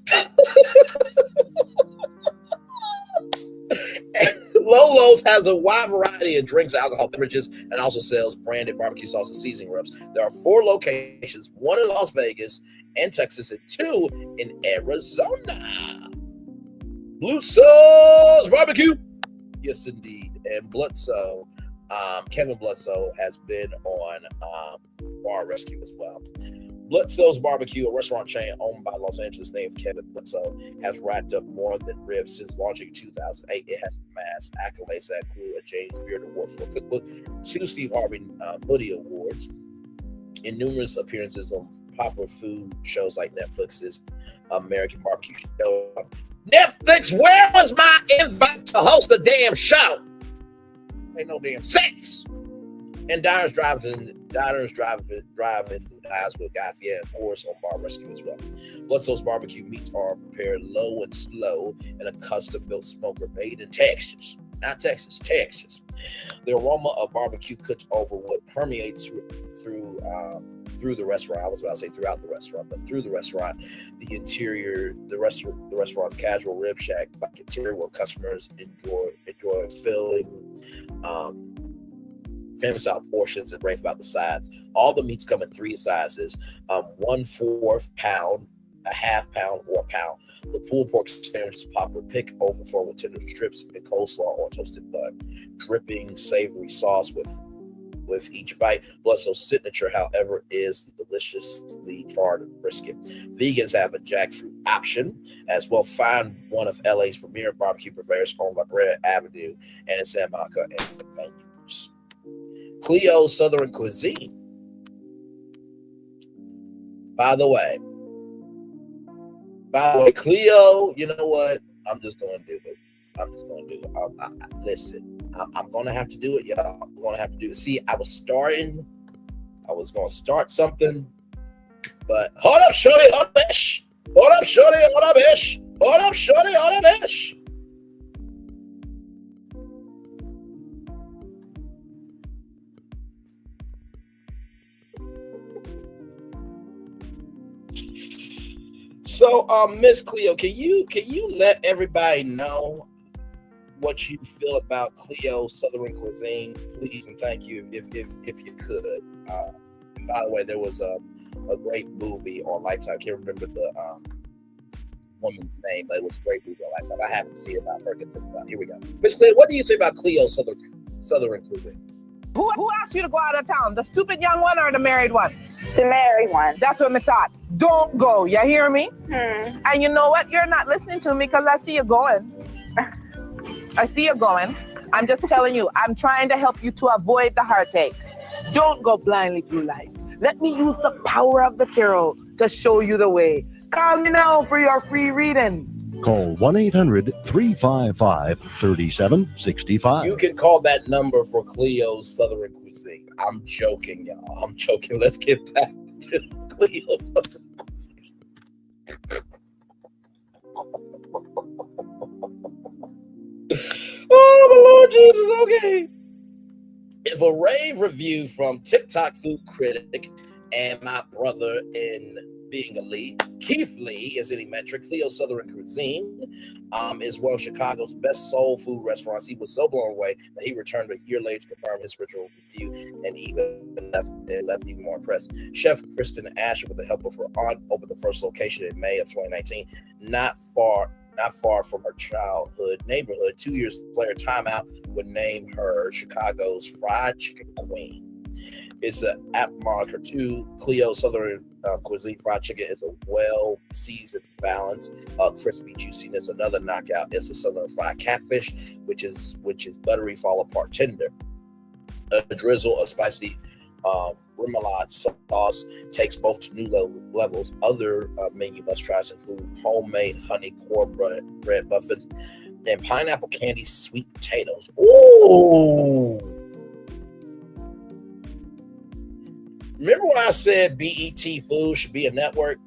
Lolo's has a wide variety of drinks, alcohol, beverages, and also sells branded barbecue sauce and seasoning rubs. There are 4 locations, 1 in Las Vegas and Texas, and 2 in Arizona. Blue Sauce Barbecue. Yes, indeed. And Bloodsoe, Kevin Bloodsoe has been on Bar Rescue as well. Bloodsoe's Barbecue, a restaurant chain owned by Los Angeles native Kevin Bloodsoe, has racked up more than ribs since launching in 2008. It has amassed accolades that include a James Beard Award for Cookbook, 2 Steve Harvey Moody Awards, and numerous appearances on popular food shows like Netflix's American Barbecue Show. Netflix, where was my invite to host a damn show? Ain't no damn sense. And Diners, Drive-In, Dives with Guy Fieri and Forrest on Bar Rescue as well. Bloodsoe's barbecue meats are prepared low and slow in a custom-built smoker made in Texas. Not Texas, Texas. The aroma of barbecue cooked over wood permeates through the restaurant. I was about to say throughout the restaurant, but through the restaurant. The interior, the restaurant's casual rib shack, like interior where customers enjoy filling family style portions and rave about the sides. All the meats come in 3 sizes: 1/4 pound, a half pound, or a pound. The pulled pork sandwich is popular. Pick over for with tender strips and coleslaw or toasted bun, dripping savory sauce with each bite. Bloodsoe's signature, however, is the deliciously charred brisket. Vegans have a jackfruit option as well. Find one of LA's premier barbecue purveyors on La Brea Avenue and in San Marco and the venues. Cleo's Southern Cuisine. By the way, Cleo, you know what? I'm just going to do it. Listen, I'm going to have to do it, y'all. I'm going to have to do it. See, I was going to start something, but hold up, shorty, hold up, ish. Hold up, shorty, hold up, ish. Hold up, shorty, hold up, ish. So, Miss Cleo, can you let everybody know what you feel about Cleo's Southern Cuisine, please, and thank you if you could. And by the way, there was a great movie on Lifetime. I can't remember the woman's name, but it was a great movie on Lifetime. I haven't seen it, but I've heard good things about it. Here we go. Miss Cleo, what do you think about Cleo's Southern Cuisine? Who asked you to go out of town? The stupid young one or the married one? The married one. That's what I thought. Don't go. You hear me? And you know what? You're not listening to me because I see you going. I see you going. I'm just telling you, I'm trying to help you to avoid the heartache. Don't go blindly through life. Let me use the power of the tarot to show you the way. Call me now for your free reading. Call 1-800-355-3765. You can call that number for Cleo's Southern Cuisine. I'm joking, y'all. I'm joking. Let's get back to Cleo's Southern Cuisine. Oh, my Lord Jesus. Okay. If a rave review from TikTok food critic and my brother in being a Lee, Keith Lee, is any metric, Cleo's Southern Cuisine is one of Chicago's best soul food restaurants. He was so blown away that he returned a year later to confirm his original review and left even more impressed. Chef Kristen Asher, with the help of her aunt, opened the first location in May of 2019, not far from her childhood neighborhood. 2 years later, Time Out would name her Chicago's fried chicken queen. It's an apt moniker too. Cleo's Southern Cuisine fried chicken is a well-seasoned balance of crispy juiciness. Another knockout is the Southern fried catfish, which is buttery, fall apart tender. A drizzle of spicy remoulade sauce takes both to new levels. Other menu must-tries include homemade honey cornbread muffins and pineapple candy sweet potatoes. Ooh! Remember when I said BET Food should be a network?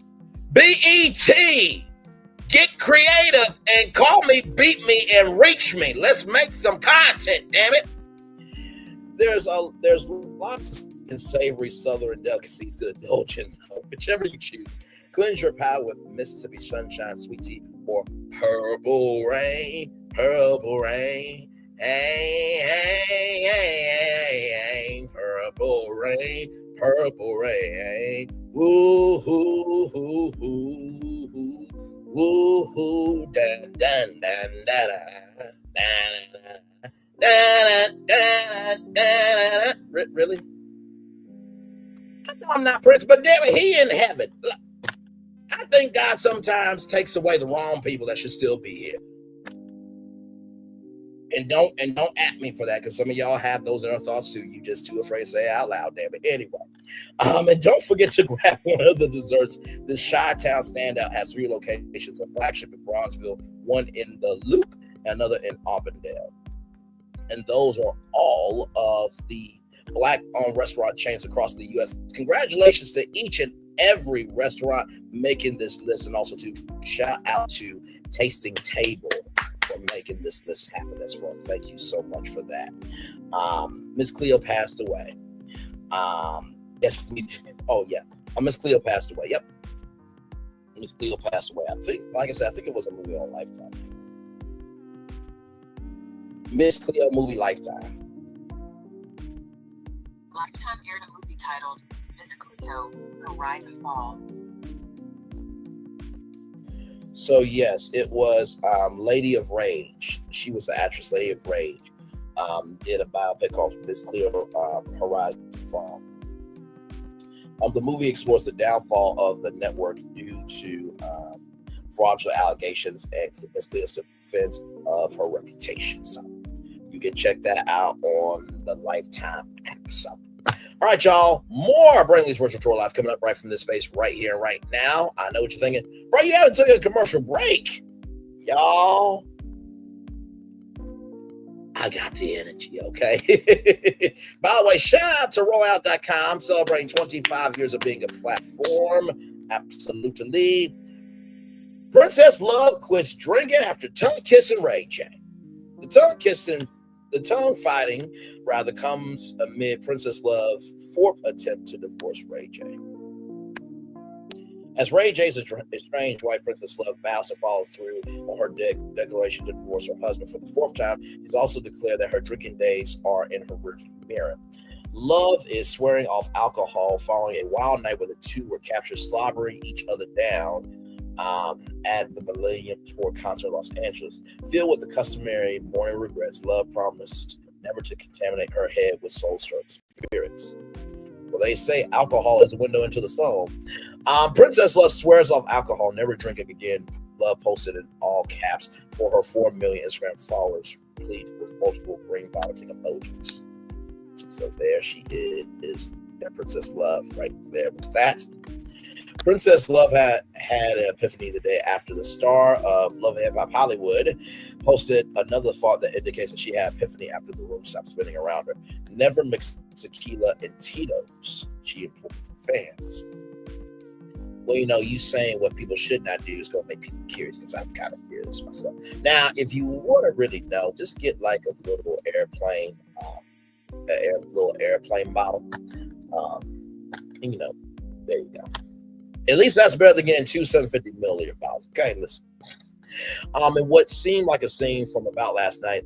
BET! Get creative and call me, beat me, and reach me. Let's make some content, damn it. There's lots of savory Southern delicacies to indulge in, whichever you choose. Cleanse your palate with Mississippi Sunshine Sweet Tea or Purple Rain, Purple Rain. Hey, hey, hey, hey, Purple Rain, Purple Rain. Woo, hoo, hoo, hoo, hoo. Woo, hoo, dan, dan, dan, da, da, da, da, da. Really? I know I'm not Prince, but damn it, he in heaven. I think God sometimes takes away the wrong people that should still be here. And don't at me for that, because some of y'all have those inner thoughts too. You just too afraid to say it out loud, damn it. Anyway, and don't forget to grab one of the desserts. This Chi-Town standout has 3 locations: a flagship in Bronzeville, one in the Loop, and another in Auburndale. And those are all of the Black-owned restaurant chains across the U.S. Congratulations to each and every restaurant making this list, and also to shout out to Tasting Table for making this list happen as well. Thank you so much for that. Miss Cleo passed away. Yes, we did. Oh yeah, Miss Cleo passed away. Yep, Miss Cleo passed away. I think, like I said, I think it was a movie on Lifetime. Miss Cleo movie Lifetime. Lifetime aired a movie titled Miss Cleo: Her Rise and Fall. So yes, it was Lady of Rage. She was the actress Lady of Rage. Did a biopic called Miss Cleo: Her Rise and Fall. The movie explores the downfall of the network due to fraudulent allegations and Miss Cleo's defense of her reputation. So you can check that out on the Lifetime app. So, all right, y'all. More Brainley's Virtual Tour Live coming up right from this space right here, right now. I know what you're thinking. Bro, you haven't taken a commercial break. Y'all, I got the energy, okay? By the way, shout out to rollout.com, celebrating 25 years of being a platform. Absolutely. Princess Love quits drinking after tongue kissing Ray J. The tongue fighting rather comes amid Princess Love's 4th attempt to divorce Ray J. As Ray J's estranged wife, Princess Love, vows to follow through on her declaration to divorce her husband for the 4th time, she's also declared that her drinking days are in her rearview mirror. Love is swearing off alcohol following a wild night where the two were captured slobbering each other down at the Millennium Tour concert in Los Angeles. Filled with the customary morning regrets, Love promised never to contaminate her head with soul-struck spirits. Well, they say alcohol is a window into the soul. Princess Love swears off alcohol, never drinking again. Love posted in all caps for her 4 million Instagram followers, complete with multiple green vomiting emojis. So there she is, Princess Love right there with that. Princess Love had an epiphany the day after the star of Love and Hip Hop Hollywood posted another thought that indicates that she had epiphany after the room stopped spinning around her. Never mix tequila and Tito's, she implored fans. Well, you know, you saying what people should not do is going to make people curious, because I'm kind of curious myself. Now, if you want to really know, just get like a little airplane bottle. And, you know, there you go. At least that's better than getting 2 750 milliliter bottles. Okay, listen. And what seemed like a scene from About Last Night,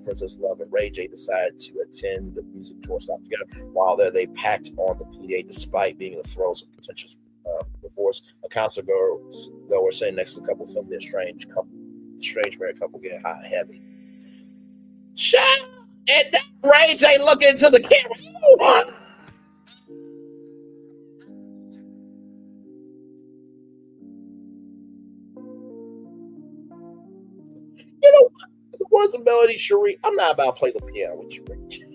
Princess Love and Ray J decided to attend the music tour stop together. While there, they packed on the PDA despite being in the throes of contentious divorce. A concert goers that were sitting next to a couple filming a strange married couple getting hot and heavy. Shut up! And that Ray J looking into the camera. You know, the words of Melody Cherie, I'm not about to play the piano with you, Ray J.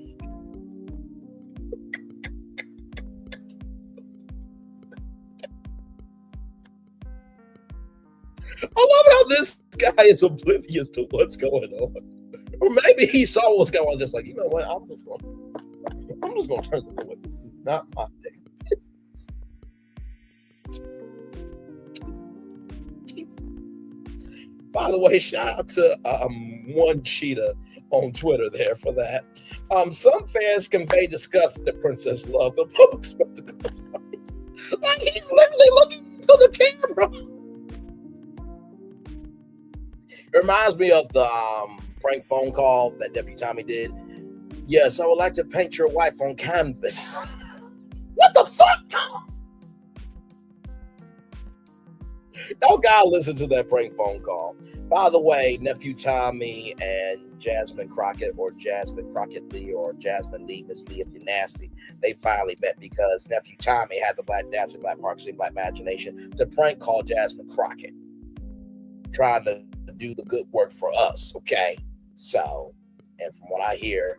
I love how this guy is oblivious to what's going on. Or maybe he saw what's going on, just like, you know what, I'm just gonna turn the way. This is not my damn business. By the way, shout out to One Cheetah on Twitter there for that. Some fans convey disgust at Princess Love, the public spectacle. Like, he's literally looking to the camera. It reminds me of the prank phone call that Nephew Tommy did. Yes, I would like to paint your wife on canvas. What the fuck? No guy listened to that prank phone call. By the way, Nephew Tommy and Jasmine Crockett, or Jasmine Crockett Lee, or Jasmine Lee, Miss Lee if you're nasty, they finally met because Nephew Tommy had the Black Dancing, Black Marketing, Black Imagination to prank call Jasmine Crockett, trying to do the good work for us, okay? So, and from what I hear,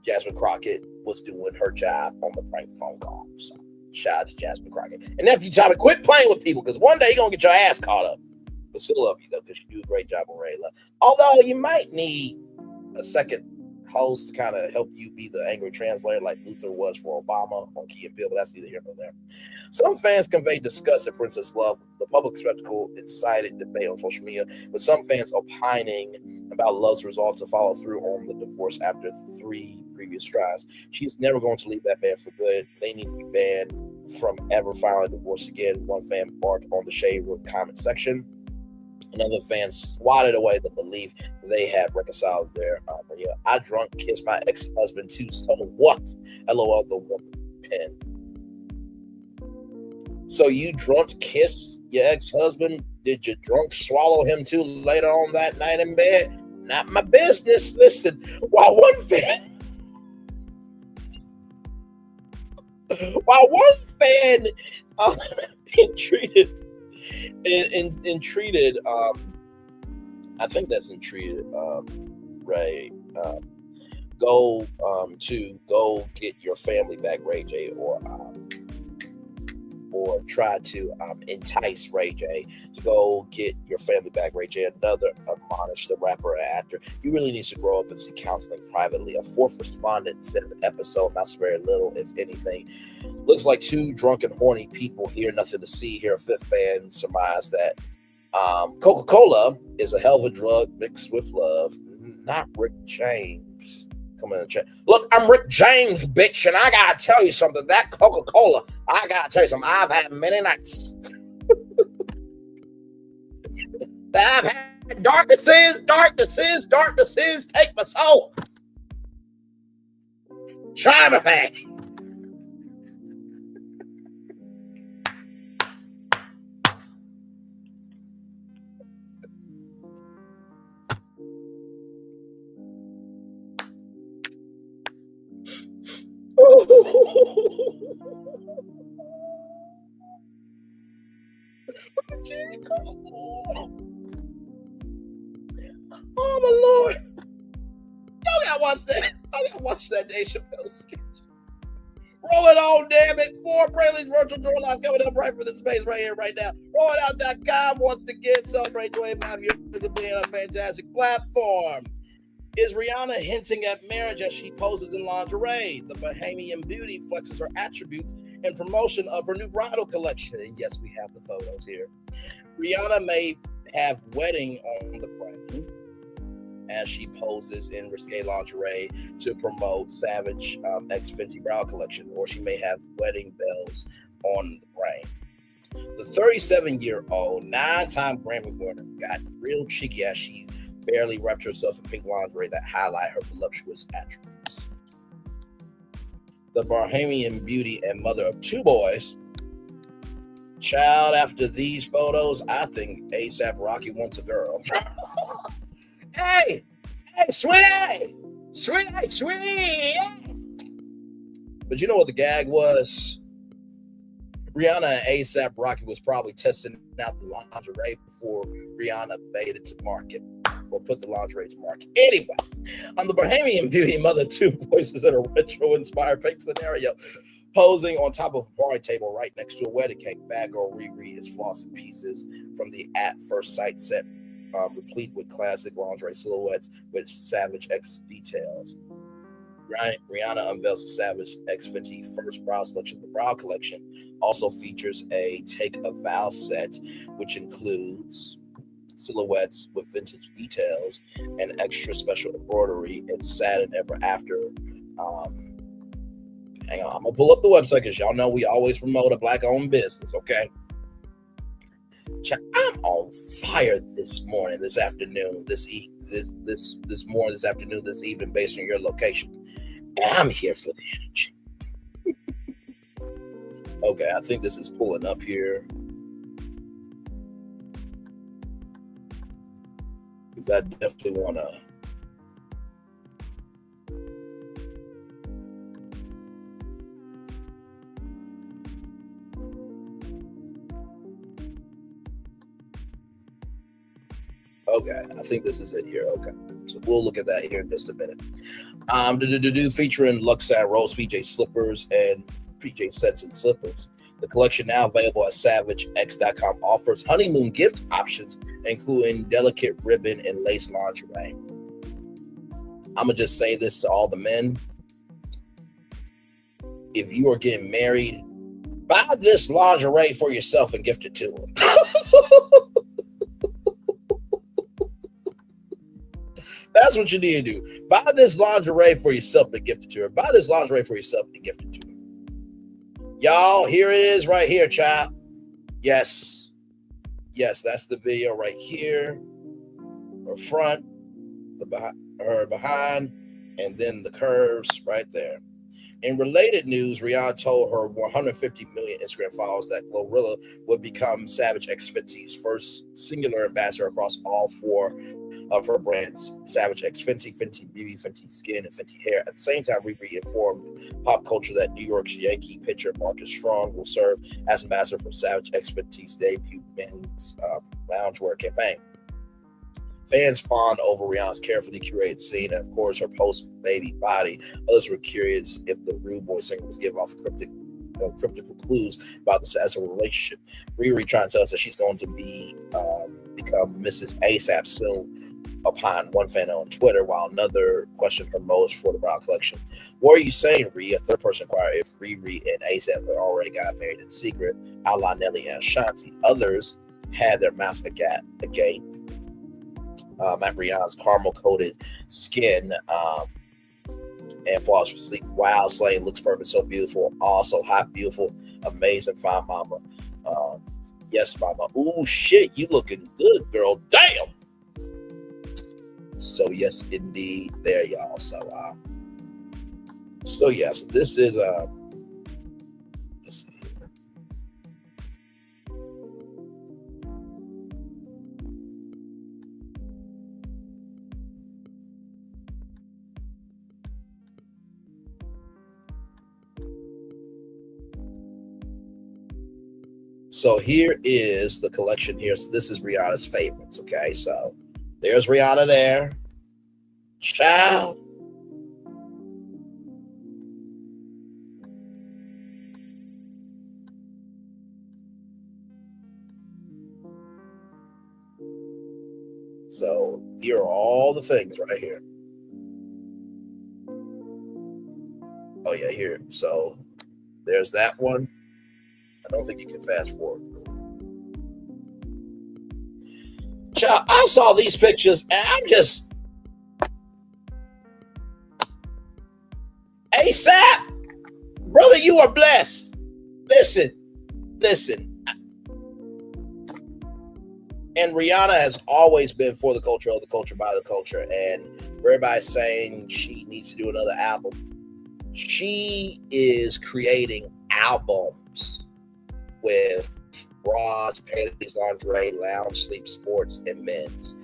Jasmine Crockett was doing her job on the prank phone call. So, shout out to Jasmine Crockett. And Nephew Tommy, quit playing with people, because one day you're going to get your ass caught up. But still love you, though, because you do a great job on Ray Love. Although you might need a second host to kind of help you be the angry translator like Luther was for Obama on Key and Peele, but that's neither here nor there. Some fans conveyed disgust at Princess Love. The public spectacle incited debate on social media, with some fans opining about Love's resolve to follow through on the divorce after 3 previous tries. She's never going to leave that man for good. They need to be banned from ever filing a divorce again. One fan barked on the Shade Room comment section. Another fan swatted away the belief they had reconciled their I drunk kissed my ex-husband too, so what? LOL, the woman penned. So you drunk kiss your ex-husband? Did you drunk swallow him too later on that night in bed? Not my business. Listen, while one fan entreated, I think that's entreated, Ray, go get your family back, Ray J, or try to entice Ray J to go get your family back, Ray J. Another admonished the rapper and actor. You really need to grow up and seek counseling privately. A 4th respondent said the episode amounts to very little, if anything. Looks like 2 drunken, horny people here, nothing to see here. A 5th fan surmised that Coca-Cola is a hell of a drug mixed with love. Not Rick James. Come in the chat. Look, I'm Rick James, bitch, and I gotta tell you something. That Coca-Cola, I gotta tell you something. I've had many nights. I've had darknesses, take my soul. Try my thing. Oh my Lord! Y'all gotta watch that. I gotta watch that Dave Chappelle sketch. Roll it on, damn it. More Brayley's virtual tour live coming up right for this space right here, right now. Rollout.com once again celebrate 25 years of being a fantastic platform. Is Rihanna hinting at marriage as she poses in lingerie? The Bahamian beauty flexes her attributes in promotion of her new bridal collection. And yes, we have the photos here. Rihanna may have wedding on the brain as she poses in risque lingerie to promote Savage X Fenty bridal collection, or she may have wedding bells on the brain. The 37-year-old, 9-time Grammy winner got real cheeky as she barely wrapped herself in pink lingerie that highlight her voluptuous attributes. The Bahamian beauty and mother of 2 boys. Child, after these photos, I think A$AP Rocky wants a girl. Hey, sweetie. But you know what the gag was? Rihanna and A$AP Rocky was probably testing out the lingerie before Rihanna made it to market, or put the lingerie to market. Anyway, on the Bahamian beauty mother, 2 boys in a retro-inspired pink scenario, posing on top of a party table right next to a wedding cake. Bad girl Riri is flossing pieces from the At First Sight set, replete with classic lingerie silhouettes with Savage X details. Right? Rihanna unveils the Savage X Fenty first bra selection. The bra collection also features a Take a Vow set, which includes silhouettes with vintage details and extra special embroidery in satin ever after. Hang on, I'm gonna pull up the website because y'all know we always promote a black-owned business, okay? I'm on fire this morning, this afternoon, this evening, based on your location. And I'm here for the energy. Okay, I think this is pulling up here. Because I definitely want to. Okay, I think this is it here. Okay, so we'll look at that here in just a minute. Featuring Luxan Rose PJ slippers and PJ sets and slippers. The collection now available at SavageX.com offers honeymoon gift options, including delicate ribbon and lace lingerie. I'm gonna just say this to all the men: if you are getting married, buy this lingerie for yourself and gift it to them. That's what you need to do. Buy this lingerie for yourself and gift it to her. Buy this lingerie for yourself and gift it to her. Y'all, here it is right here, child. Yes. Yes, that's the video right here. Her front, her behind, and then the curves right there. In related news, Rihanna told her 150 million Instagram followers that Glorilla would become Savage X Fenty's first singular ambassador across all 4 of her brands: Savage X Fenty, Fenty Beauty, Fenty Skin, and Fenty Hair. At the same time, Riri informed Pop Culture that New York's Yankee pitcher Marcus Strong will serve as ambassador for Savage X Fenty's debut men's loungewear campaign. Fans fawned over Rihanna's carefully curated scene, and of course her post-baby body. Others were curious if the Rude Boy singer was giving off cryptical clues about the status of a relationship. Riri trying to tell us that she's going to become Mrs. A$AP soon, upon one fan on Twitter, while another questioned her motives for the bra collection. What are you saying, Riri? A third person inquired if Riri and A$AP had already got married in secret, a la Nelly and Ashanti. Others had their mouths agape at Rihanna's caramel-coated skin and falls for sleep. Wow, Slay looks perfect, so beautiful, also hot, beautiful, amazing, fine mama. Yes, mama. Ooh, shit, you looking good, girl. Damn. So yes, indeed, there, y'all. So yes, this is let's see here. So here is the collection here. So this is Rihanna's favorites. Okay, so there's Rihanna there. Child. So here are all the things right here. Oh yeah, here. So there's that one. I don't think you can fast forward. Child, I saw these pictures and I'm just ASAP, brother, you are blessed. Listen. And Rihanna has always been for the culture, of the culture, by the culture. And everybody's saying she needs to do another album. She is creating albums with bras, panties, lingerie, lounge, sleep, sports, and men's.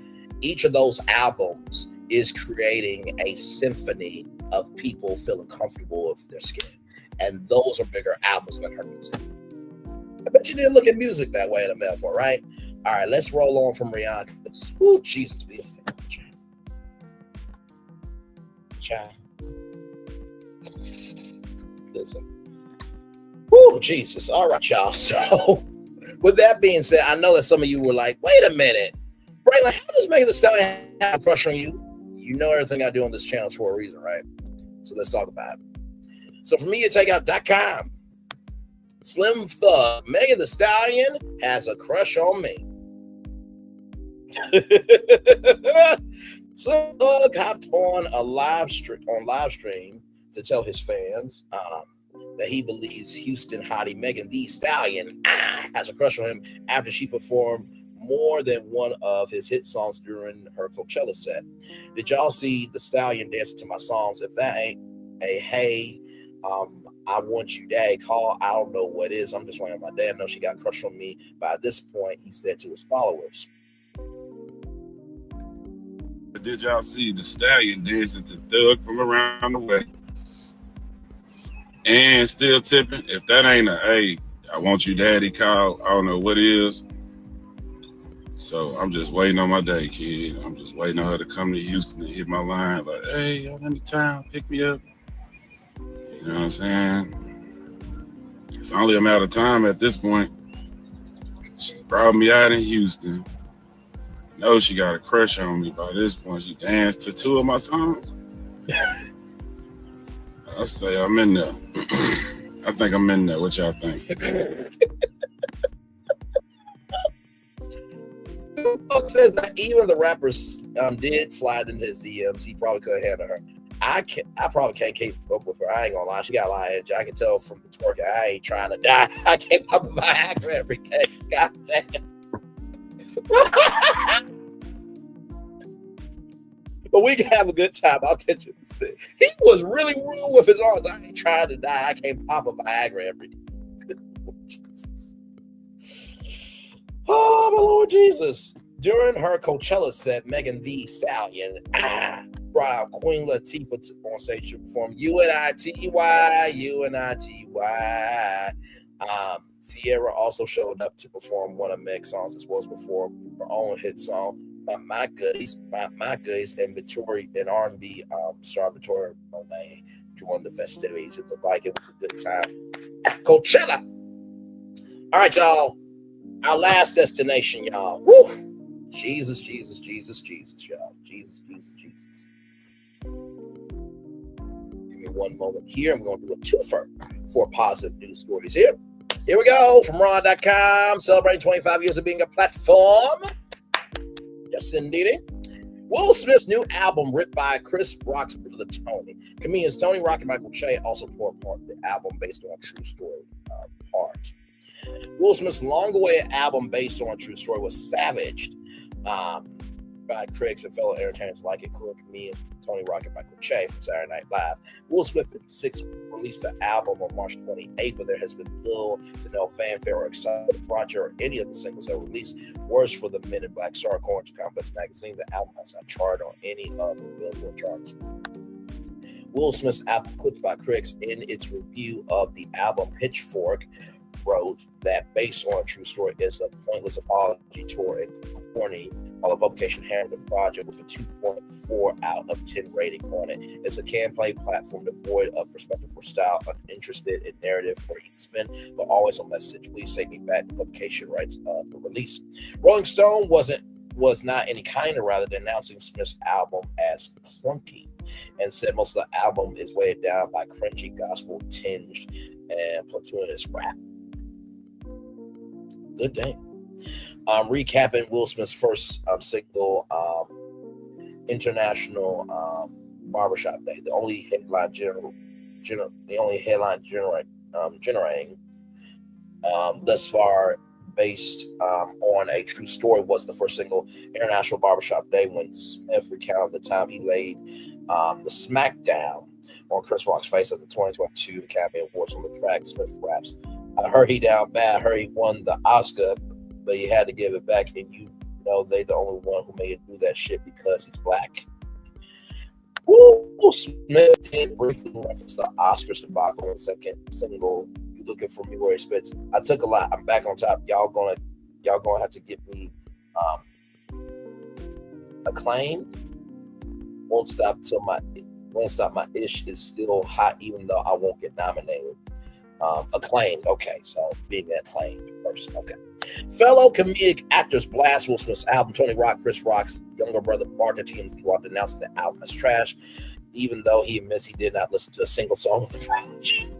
Each of those albums is creating a symphony of people feeling comfortable with their skin. And those are bigger albums than her music. I bet you didn't look at music that way in a metaphor, right? All right, let's roll on from Rihanna. Ooh, Jesus, be a fan. Child. Listen. Ooh, Jesus. All right, y'all. So, with that being said, I know that some of you were like, wait a minute. Braylon, how does Megan Thee Stallion have a crush on you? You know everything I do on this channel is for a reason, right? So let's talk about it. So for me, you take out .com. Slim Thug, Megan Thee Stallion has a crush on me. Slim Thug hopped on a live stream to tell his fans that he believes Houston hottie Megan Thee Stallion has a crush on him after she performed more than one of his hit songs during her Coachella set. Did y'all see the Stallion dancing to my songs? If that ain't a hey, I want you daddy call, I don't know what is. I'm just waiting on my dad. No, she got a crush on me. By this point, he said to his followers. Did y'all see the Stallion dancing to Thug from around the way? And still tipping? If that ain't a hey, I want you daddy call, I don't know what is. So I'm just waiting on my day, kid. I'm just waiting on her to come to Houston and hit my line like, hey, I'm in town, pick me up. You know what I'm saying? It's only a matter of time at this point. She brought me out in Houston. Know she got a crush on me by this point. She danced to two of my songs. I say I'm in there. I think I'm in there. What y'all think? Folks says that even the rappers did slide into his DMs. He probably couldn't handle her. I probably can't keep up with her. I ain't gonna lie. She got a lot of energy. I can tell from the twerk. I ain't trying to die. I can't pop my actor every day. God damn. But we can have a good time. I'll catch you. He was really rude with his arms. I ain't trying to die. I can't pop a Viagra every day. Oh, my Lord Jesus. During her Coachella set, Megan Thee Stallion brought out Queen Latifah on stage to perform U-N-I-T-Y, U-N-I-T-Y. Sierra also showed up to perform one of Meg's songs as well as perform her own hit song, My Goodies, and Victoria and R&B star Victoria Monet joined the festivities. It looked like it was a good time at Coachella. All right, y'all. Our last destination, y'all. Woo! Jesus, Jesus, Jesus, Jesus, y'all. Jesus, Jesus, Jesus. Give me one moment here. I'm going to do a twofer for positive news stories here. Here we go from Raw.com, celebrating 25 years of being a platform. Yes, indeed. Will Smith's new album, written by Chris Rock's brother Tony. Comedians Tony Rock and Michael Che also tore apart the album based on a true story part. Will Smith's long-awaited album based on a true story was savaged by critics and fellow entertainers like including comedians Tony Rock and Michael Che from Saturday Night Live. Will Smith 56 released the album on March 28th, but there has been little to no fanfare or excitement for the project or any of the singles that were released. Worse for the Men in Black star, according to Complex Magazine, the album has not charted on any of the Billboard charts. Will Smith's album, quoted by critics in its review of the album, Pitchfork wrote that based on a true story is a pointless apology tour and corny, while the publication hammered the project with a 2.4 out of 10 rating on it. It's a campaign platform devoid of perspective for style, uninterested in narrative or spin, but always a message. Please take me back. The publication writes the release. Rolling Stone wasn't was not any kinder, rather than announcing Smith's album as clunky, and said most of the album is weighed down by cringy, gospel tinged, and platoonistic rap. Good day. Recapping Will Smith's first single, International Barbershop Day, the only headline generating thus far, based on a true story, was the first single, International Barbershop Day, when Smith recounted the time he laid the smackdown on Chris Rock's face at the 2022 Academy Awards on the track. Smith raps, "I heard he down bad, I heard he won the Oscar, but he had to give it back, and you know they the only one who made it do that shit because he's black." Woo! Smith did briefly reference the Oscars debacle in the second single, "You Looking For Me," where he spits, "I took a lot, I'm back on top. Y'all gonna have to give me acclaim. Won't stop my ish is still hot, even though I won't get nominated." Acclaimed. Okay, so being an acclaimed person. Okay. Fellow comedic actors blast Will Smith's album. Tony Rock, Chris Rock's younger brother, barked at TMZ while denouncing the album as trash, even though he admits he did not listen to a single song of the project.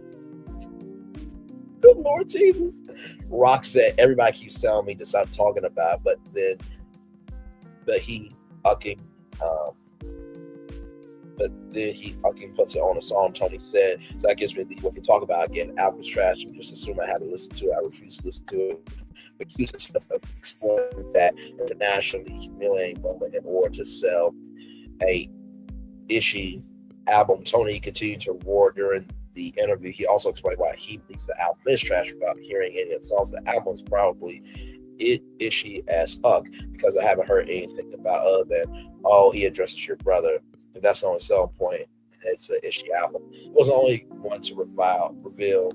Good Lord Jesus. Rock said, "Everybody keeps telling me to stop talking about it, but he fucking puts it on a song." Tony said, "So that gives me what you talk about again. Album's trash. You just assume I had to listen to it. I refuse to listen to it." Accusing Smith of exploiting that internationally humiliating moment in order to sell a ishy album. Tony continued to roar during the interview. He also explained why he thinks the album is trash without hearing any of the songs. The album is probably ishy as fuck because I haven't heard anything about other than, oh, he addresses your brother. If that's the only selling point, it's an ishy album. It was the only one to reveal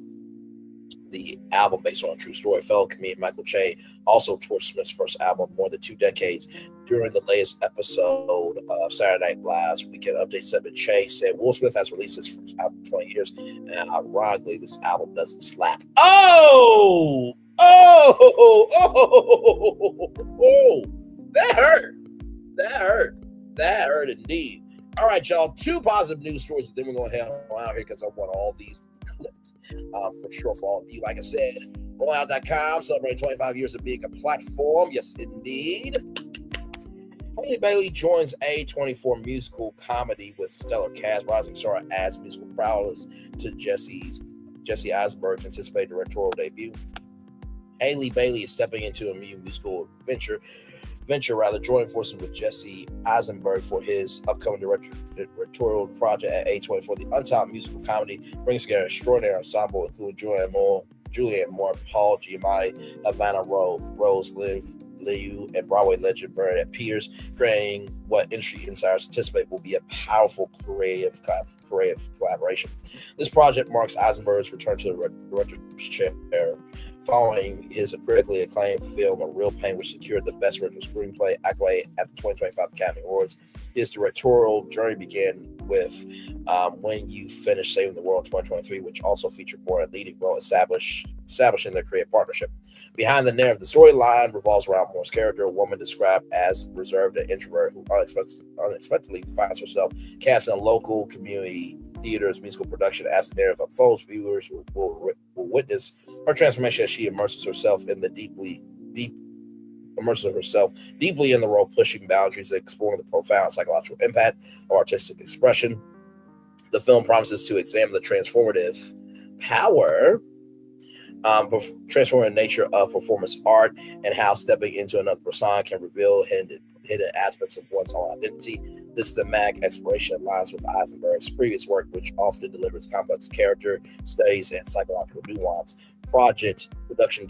the album based on a true story. Fellow comedian Michael Che also toured Smith's first album more than 2 decades. During the latest episode of Saturday Night Live's Weekend Update segment, Che said Will Smith has released his first album in 20 years, and ironically, this album doesn't slap. Oh! That hurt. That hurt indeed. All right, y'all. 2 positive news stories, and then we're going to head on out here because I want all these clips for sure for all of you. Like I said, rollout.com celebrating 25 years of being a platform. Yes, indeed. Halle Bailey joins A24 musical comedy with stellar cast. Rising star adds musical prowess to Jesse Eisenberg's anticipated directorial debut. Halle Bailey is stepping into a new musical venture, joining forces with Jesse Eisenberg for his upcoming directorial project at A24. The untopped musical comedy brings together an extraordinary ensemble, including Julianne Moore, Paul Giamatti, Havana Rose, Liu, and Broadway legend Bernadette Peters, creating what industry insiders anticipate will be a powerful creative collaboration. This project marks Eisenberg's return to the director's chair following his critically acclaimed film A Real Pain, which secured the Best Original Screenplay accolade at the 2025 Academy Awards. His directorial journey began with When You Finish Saving the World 2023, which also featured Moore in a leading role, establishing their creative partnership. Behind the narrative, the storyline revolves around Moore's character, a woman described as reserved and introvert who unexpectedly finds herself cast in a local community theater's musical production. As the narrative unfolds, viewers will witness her transformation as she immerses herself deeply in the role, pushing boundaries and exploring the profound psychological impact of artistic expression. The film promises to examine the transformative nature of performance art and how stepping into another persona can reveal hidden aspects of one's own identity. This thematic exploration aligns with Eisenberg's previous work, which often delivers complex character studies and psychological nuance. Production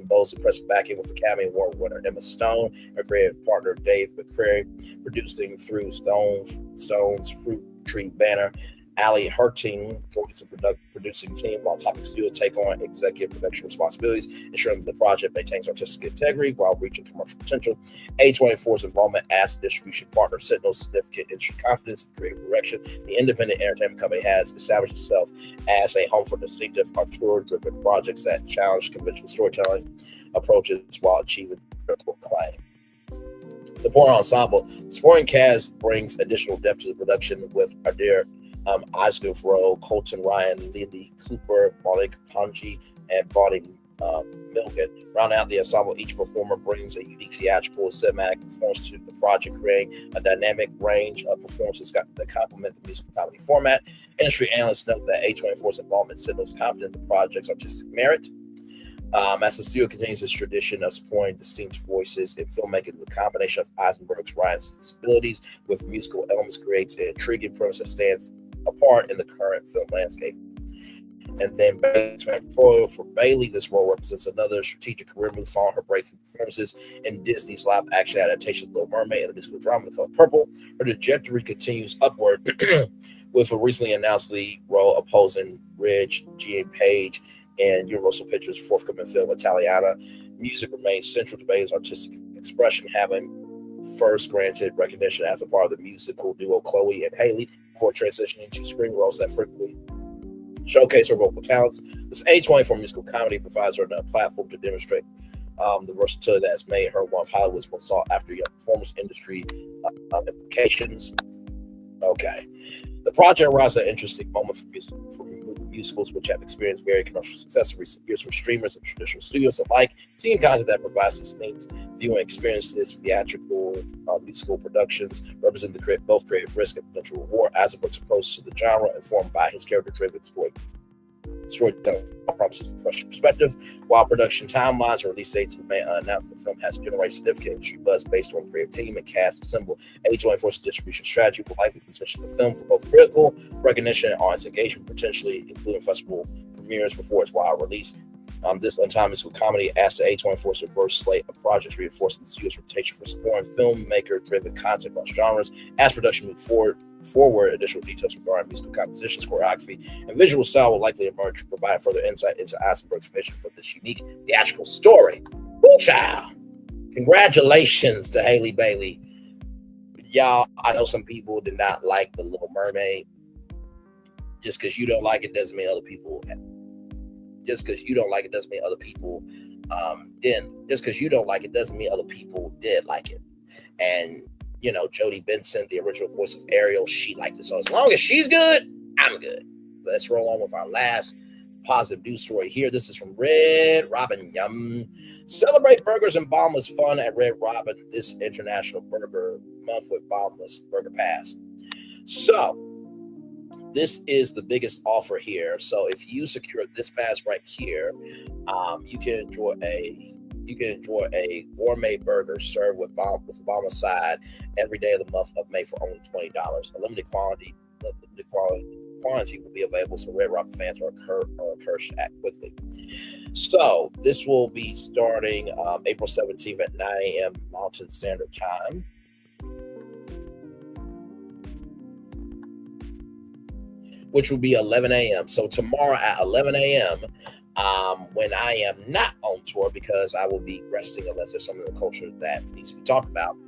boasts impressive backing with Academy Award winner Emma Stone, her creative partner Dave McCrary, producing through Stone's Fruit Tree banner. Ali Hertz joins the producing team, while Topic Studio take on executive production responsibilities, ensuring that the project maintains artistic integrity while reaching commercial potential. A24's involvement as a distribution partner signals significant industry confidence in creative direction. The independent entertainment company has established itself as a home for distinctive, auteur-driven projects that challenge conventional storytelling approaches while achieving critical acclaim. Support ensemble. Supporting cast brings additional depth to the production with Adair Isgov, Colton Ryan, Lily Cooper, Malik Panji, and Bonnie Milken. Rounding out the ensemble, each performer brings a unique theatrical and cinematic performance to the project, creating a dynamic range of performances that complement the musical comedy format. Industry analysts note that A24's involvement signals confidence in the project's artistic merit. As the studio continues its tradition of supporting distinct voices in filmmaking, the combination of Eisenberg's Ryan's sensibilities with musical elements creates an intriguing premise that stands apart in the current film landscape. And then for Bailey, this role represents another strategic career move following her breakthrough performances in Disney's live-action adaptation of Little Mermaid and the musical drama The Color Purple. Her trajectory continues upward with a recently announced lead role opposing Ridge Jean Page and Universal Pictures' forthcoming film Italiana. Music remains central to Bailey's artistic expression, having first granted recognition as a part of the musical duo Chloe and Haley before transitioning to screen roles that frequently showcase her vocal talents. This A24 musical comedy provides her a platform to demonstrate the versatility that has made her one of Hollywood's most sought-after young performance. Industry implications. Okay. The project arrives at an interesting moment for musicals, which have experienced very commercial success in recent years for streamers and traditional studios alike. Seeing content that provides distinct viewing experiences, theatrical, musical productions represent both creative risk and potential reward. Eisenberg's approach to the genre, informed by his character-driven storytelling, promises a fresh perspective. While production timelines and release dates remain unannounced, the film has generated significant industry buzz based on creative team and cast assembled. A24's distribution strategy will likely position the film for both critical recognition and audience engagement, potentially including festival premieres before its wide release. This untimed musical comedy adds to A24's diverse slate of projects, reinforcing the studio's reputation for supporting filmmaker-driven content across genres. As production moves forward, additional details regarding musical compositions, choreography, and visual style will likely emerge to provide further insight into Eisenberg's vision for this unique theatrical story. Woo, child! Congratulations to Haley Bailey. Y'all, I know some people did not like The Little Mermaid. Just because you don't like it doesn't mean other people Just because you don't like it doesn't mean other people didn't. Just because you don't like it doesn't mean other people did like it. And, you know, Jodie Benson, the original voice of Ariel, she liked it. So as long as she's good, I'm good. Let's roll on with our last positive news story here. This is from Red Robin. Yum. Celebrate burgers and bombless fun at Red Robin this International Burger Month with Bombless Burger Pass. So, this is the biggest offer here. So if you secure this pass right here, you can enjoy a gourmet burger served with a bomb side every day of the month of May for only $20. A limited quantity will be available, so Red Robin fans are encouraged to act quickly. So this will be starting April 17th at 9 a.m. Mountain Standard Time. Which will be 11 a.m. So tomorrow at 11 a.m., when I am not on tour, because I will be resting unless there's something in the culture that needs to be talked about,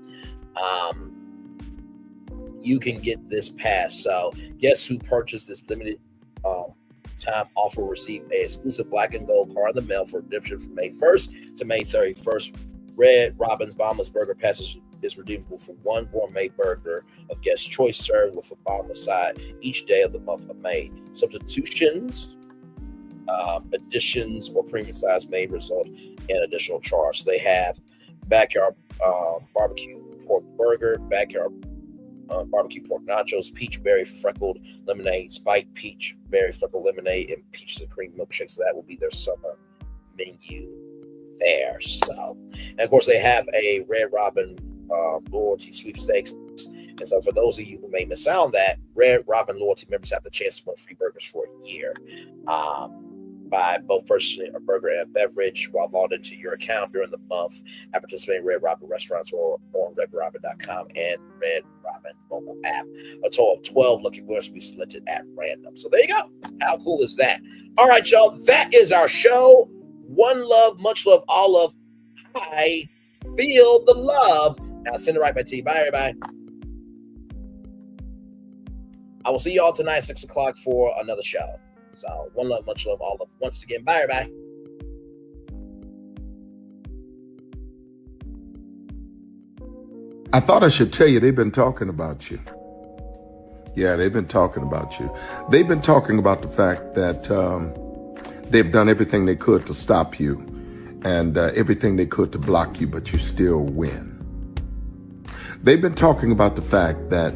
you can get this pass. So guests who purchase this limited time offer will receive an exclusive black and gold card in the mail for redemption from May 1st to May 31st. Red Robin's Bombless Burger Passes is redeemable for one gourmet burger of guest choice served with a bombless side each day of the month of May. Substitutions, additions, or premium size may result in additional charge. So they have backyard barbecue pork burger, backyard barbecue pork nachos, peach berry freckled lemonade, spiked peach berry freckled lemonade, and peaches and cream milkshake. So that will be their summer menu there. So, and of course, they have a Red Robin loyalty sweepstakes. And so for those of you who may miss out on that, Red Robin loyalty members have the chance to win free burgers for a year by both purchasing a burger and beverage while logged into your account during the month at participating Red Robin restaurants or on redrobin.com and Red Robin mobile app. A total of 12 lucky winners will be selected at random. So there you go. How cool is that? All right, y'all. That is our show. One love, much love, all love. I feel the love. Now send it right back to you. Bye, everybody. I will see you all tonight at 6 o'clock for another show. So one love, much love, all love. Once again, bye, everybody. I thought I should tell you they've been talking about you. Yeah, they've been talking about you. They've been talking about the fact that they've done everything they could to stop you and everything they could to block you, but you still win. They've been talking about the fact that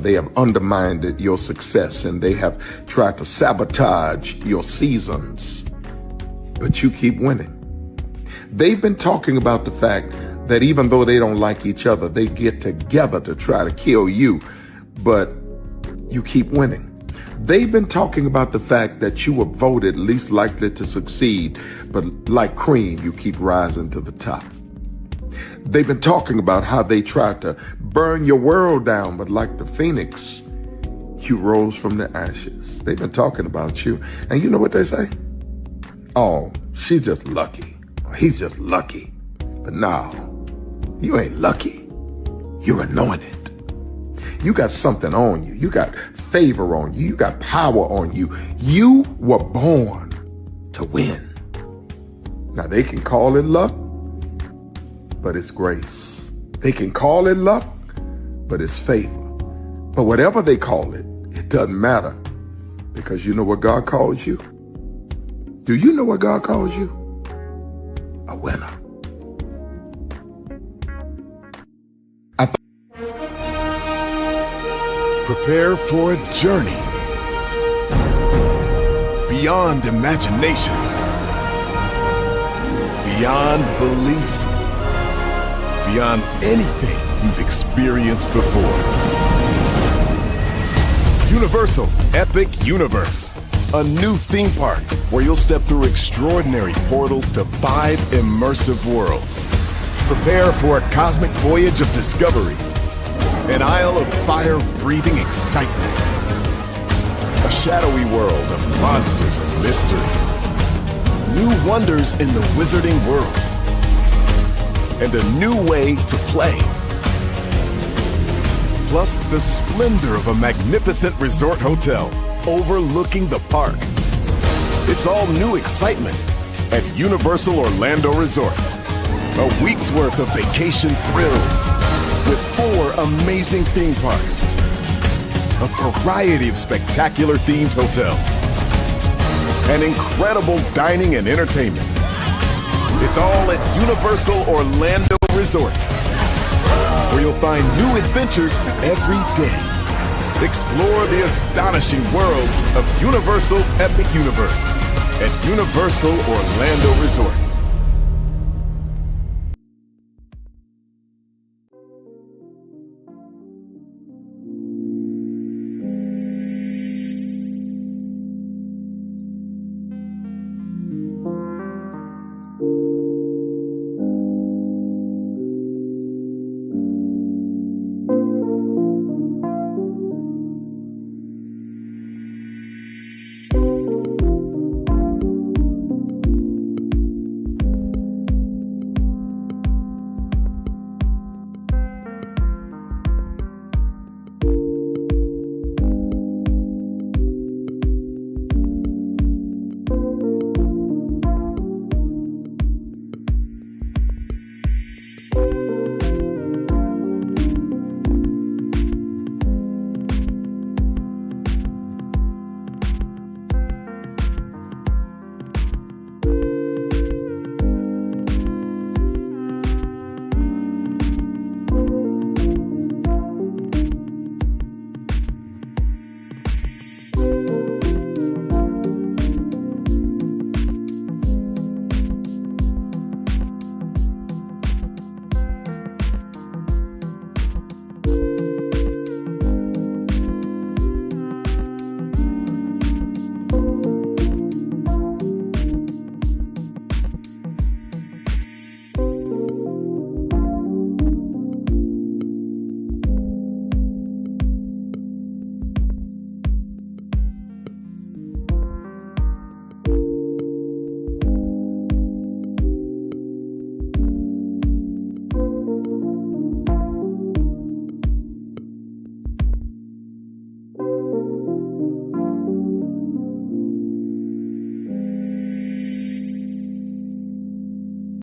they have undermined your success and they have tried to sabotage your seasons, but you keep winning. They've been talking about the fact that even though they don't like each other, they get together to try to kill you, but you keep winning. They've been talking about the fact that you were voted least likely to succeed, but like cream, you keep rising to the top. They've been talking about how they tried to burn your world down, but like the phoenix, you rose from the ashes. They've been talking about you. And you know what they say? Oh, she's just lucky. He's just lucky. But no, you ain't lucky. You're anointed. You got something on you. You got favor on you. You got power on you. You were born to win. Now they can call it luck, but it's grace. They can call it luck, but it's favor. But whatever they call it, it doesn't matter, because you know what God calls you? Do you know what God calls you? A winner. Prepare for a journey beyond imagination, beyond belief, beyond anything you've experienced before. Universal Epic Universe, a new theme park where you'll step through extraordinary portals to 5 immersive worlds. Prepare for a cosmic voyage of discovery, an isle of fire-breathing excitement, a shadowy world of monsters and mystery, new wonders in the wizarding world, and a new way to play. Plus the splendor of a magnificent resort hotel overlooking the park. It's all new excitement at Universal Orlando Resort. A week's worth of vacation thrills with 4 amazing theme parks, a variety of spectacular themed hotels, and incredible dining and entertainment. It's all at Universal Orlando Resort, where you'll find new adventures every day. Explore the astonishing worlds of Universal Epic Universe at Universal Orlando Resort.